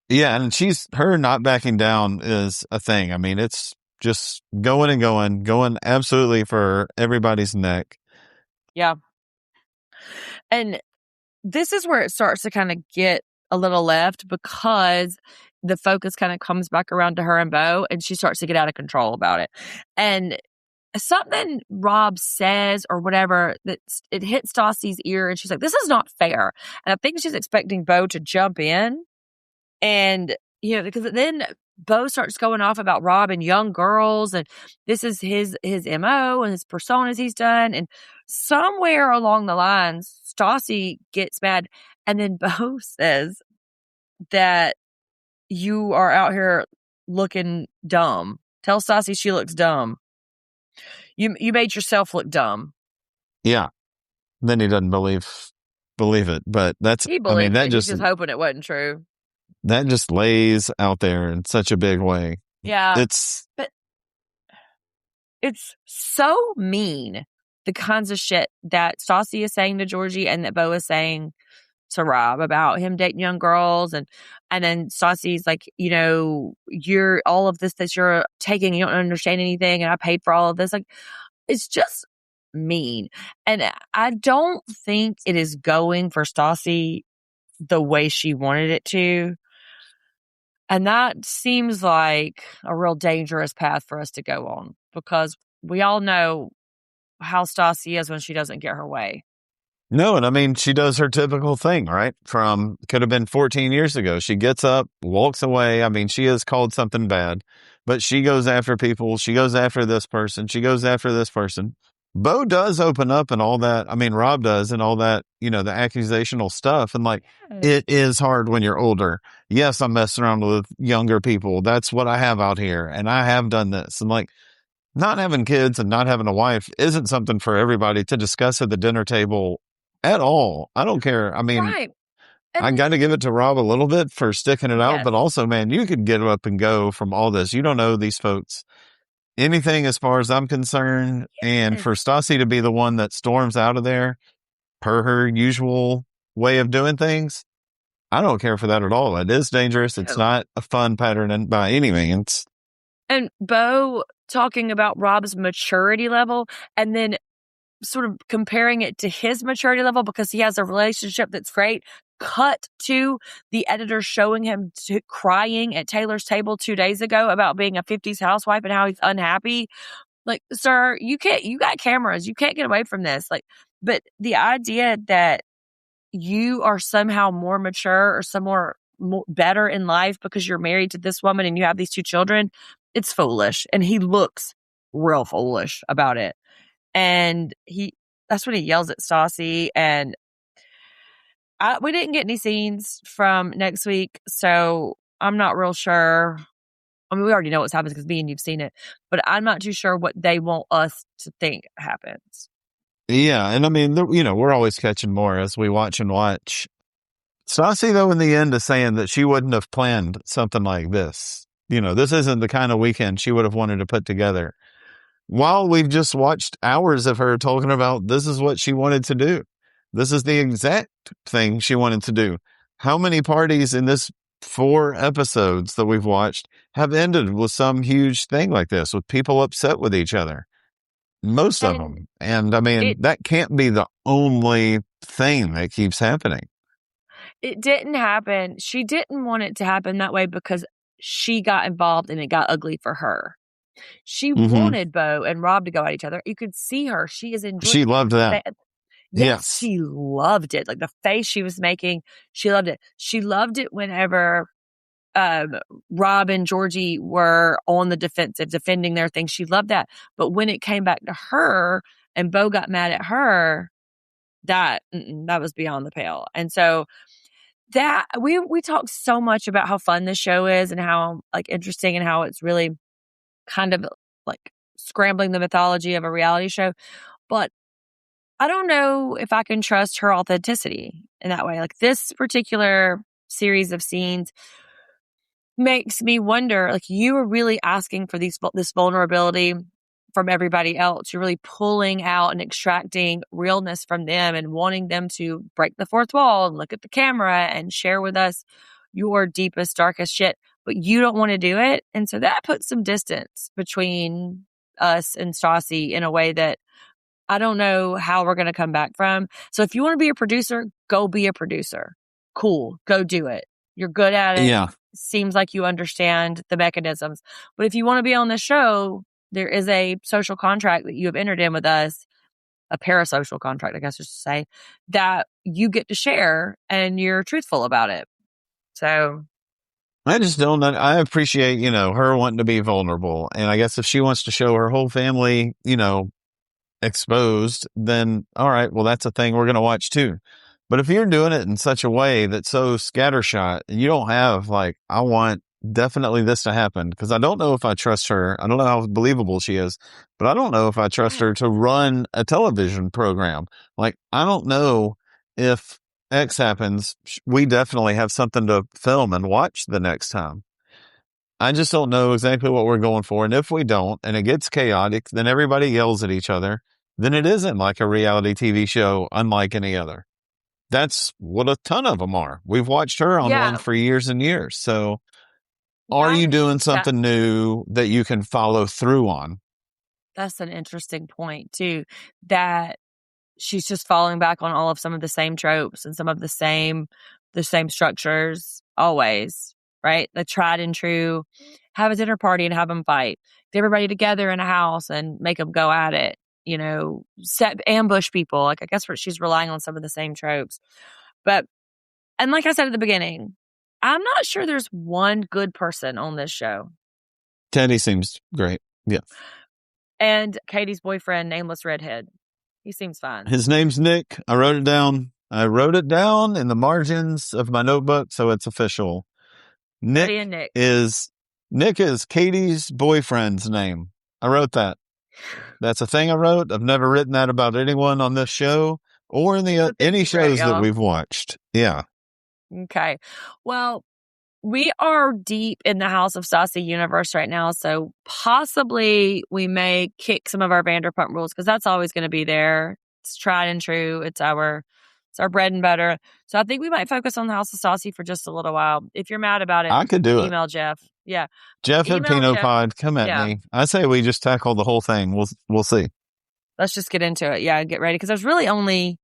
Yeah. And her not backing down is a thing. I mean, it's just going and going absolutely for everybody's neck. Yeah. And this is where it starts to kind of get a little left because the focus kind of comes back around to her and Bo, and she starts to get out of control about it. And something Rob says or whatever that it hits Stassi's ear, and she's like, "This is not fair." And I think she's expecting Bo to jump in, and because then Bo starts going off about Rob and young girls, and this is his MO and his personas he's done. And somewhere along the lines, Stassi gets mad, and then Bo says that you are out here looking dumb. Tell Stassi she looks dumb. You made yourself look dumb. Yeah. Then he doesn't believe it. But He believed it. He's just hoping it wasn't true. that just lays out there in such a big way. Yeah. It's But it's so mean, the kinds of shit that Stassi is saying to Georgie and that Bo is saying to Rob about him dating young girls. And then Stassi's like, you're all of this that you're taking, you don't understand anything. And I paid for all of this. Like, it's just mean. And I don't think it is going for Stassi the way she wanted it to. And that seems like a real dangerous path for us to go on because we all know how Stassi is when she doesn't get her way. no, and I mean, she does her typical thing, right? From could have been 14 years ago. She gets up, walks away. I mean, she has called something bad, but she goes after people. She goes after this person. She goes after this person. Bo does open up and all that. I mean, Rob does and all that, the accusational stuff. And like, it is hard when you're older. Yes, I'm messing around with younger people. That's what I have out here. And I have done this. And like, not having kids and not having a wife isn't something for everybody to discuss at the dinner table at all. I don't care. I mean, Right. I And got to give it to Rob a little bit for sticking it out, yes, but also, man, you could get up and go from all this. You don't know these folks anything as far as I'm concerned. And yes. for Stassi to be the one that storms out of there per her usual way of doing things, I don't care for that at all. It is dangerous. It's No. not a fun pattern by any means. And Bo talking about Rob's maturity level and then sort of comparing it to his maturity level because he has a relationship that's great. Cut to the editor showing him crying at Taylor's table 2 days ago about being a 50s housewife and how he's unhappy. Like, sir, you got cameras. You can't get away from this. Like, but the idea that you are somehow more mature or more better in life because you're married to this woman and you have these two children, it's foolish. And he looks real foolish about it. And that's when he yells at Stassi. And we didn't get any scenes from next week, so I'm not real sure. I mean, we already know what's happening because me and you've seen it, but I'm not too sure what they want us to think happens. Yeah. And I mean, we're always catching more as we watch and watch. Stassi, though, in the end is saying that she wouldn't have planned something like this. This isn't the kind of weekend she would have wanted to put together. While we've just watched hours of her talking about this is what she wanted to do. This is the exact thing she wanted to do. How many parties in this 4 episodes that we've watched have ended with some huge thing like this, with people upset with each other? Most of And them. And I mean, it that can't be the only thing that keeps happening. it didn't happen. She didn't want it to happen that way because she got involved and it got ugly for her. She Hmm. wanted Bo and Rob to go at each other. You could see her. She is enjoying. She loved that. Yes, Yes. she loved it. Like the face she was making, she loved it. She loved it whenever um, Rob and Georgie were on the defensive, defending their thing. She loved that. But when it came back to her and Bo got mad at her, that was beyond the pale. And so that we talked so much about how fun this show is and how like interesting and how it's really kind of like scrambling the mythology of a reality show. But I don't know if I can trust her authenticity in that way. Like this particular series of scenes makes me wonder, like you were really asking for this vulnerability from everybody else. You're really pulling out and extracting realness from them and wanting them to break the fourth wall and look at the camera and share with us your deepest, darkest shit. But you don't want to do it. And so that puts some distance between us and Stassi in a way that I don't know how we're going to come back from. So if you want to be a producer, go be a producer. Cool. Go do it. You're good at it. Yeah. Seems like you understand the mechanisms. But if you want to be on the show, there is a social contract that you have entered in with us, a parasocial contract, I guess I should say, that you get to share and you're truthful about it. So I just don't know. I appreciate, her wanting to be vulnerable. And I guess if she wants to show her whole family, exposed, then all right, well, that's a thing we're going to watch too. But if you're doing it in such a way that's so scattershot, you don't have like, I want definitely this to happen because I don't know if I trust her. I don't know how believable she is, but I don't know if I trust her to run a television program. Like, I don't know if X happens. We definitely have something to film and watch the next time. I just don't know exactly what we're going for. And if we don't, and it gets chaotic, then everybody yells at each other. Then it isn't like a reality TV show unlike any other. That's what a ton of them are. We've watched her on one yeah, for years and years. So are you that doing that something new that you can follow through on? that's an interesting point too. That she's just falling back on all of some of the same tropes and some of the same structures always, right? The tried and true, have a dinner party and have them fight. Get everybody together in a house and make them go at it. Set ambush people. Like I guess she's relying on some of the same tropes. But and like I said at the beginning, I'm not sure there's one good person on this show. Teddy seems great. Yeah. And Katie's boyfriend, nameless redhead. He seems fine. His name's Nick. I wrote it down. I wrote it down in the margins of my notebook, so it's official. Teddy Nick and Nick. is Nick is Katie's boyfriend's name. I wrote that. That's a thing I wrote. I've never written that about anyone on this show or in the So thank any you, Brett, shows that y'all. we've watched. Yeah. Okay. Well, we are deep in the House of Stassi universe right now, so possibly we may kick some of our Vanderpump rules because that's always going to be there. It's tried and true. It's our bread and butter. So I think we might focus on the House of Stassi for just a little while. If you're mad about it, I could do it. email Jeff. Yeah, Jeff at email Jeff. Pinopod, come at Yeah, me. I say we just tackle the whole thing. We'll see. let's just get into it. Yeah, get ready because there's really only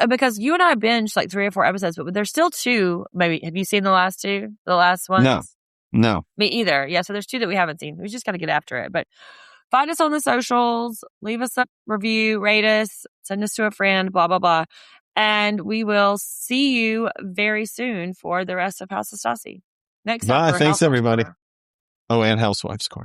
because you and I binged like 3 or 4 episodes, but there's still 2. Maybe have you seen the last 2? The last No, ones? no. Me either. Yeah, so there's 2 that we haven't seen. We just got to get after it. But find us on the socials, leave us a review, rate us, send us to a friend, blah, blah, blah. And we will see you very soon for the rest of House of Stassi. Next time Bye. for Thanks, Housewives everybody. Corner. Oh, and Housewives Corner.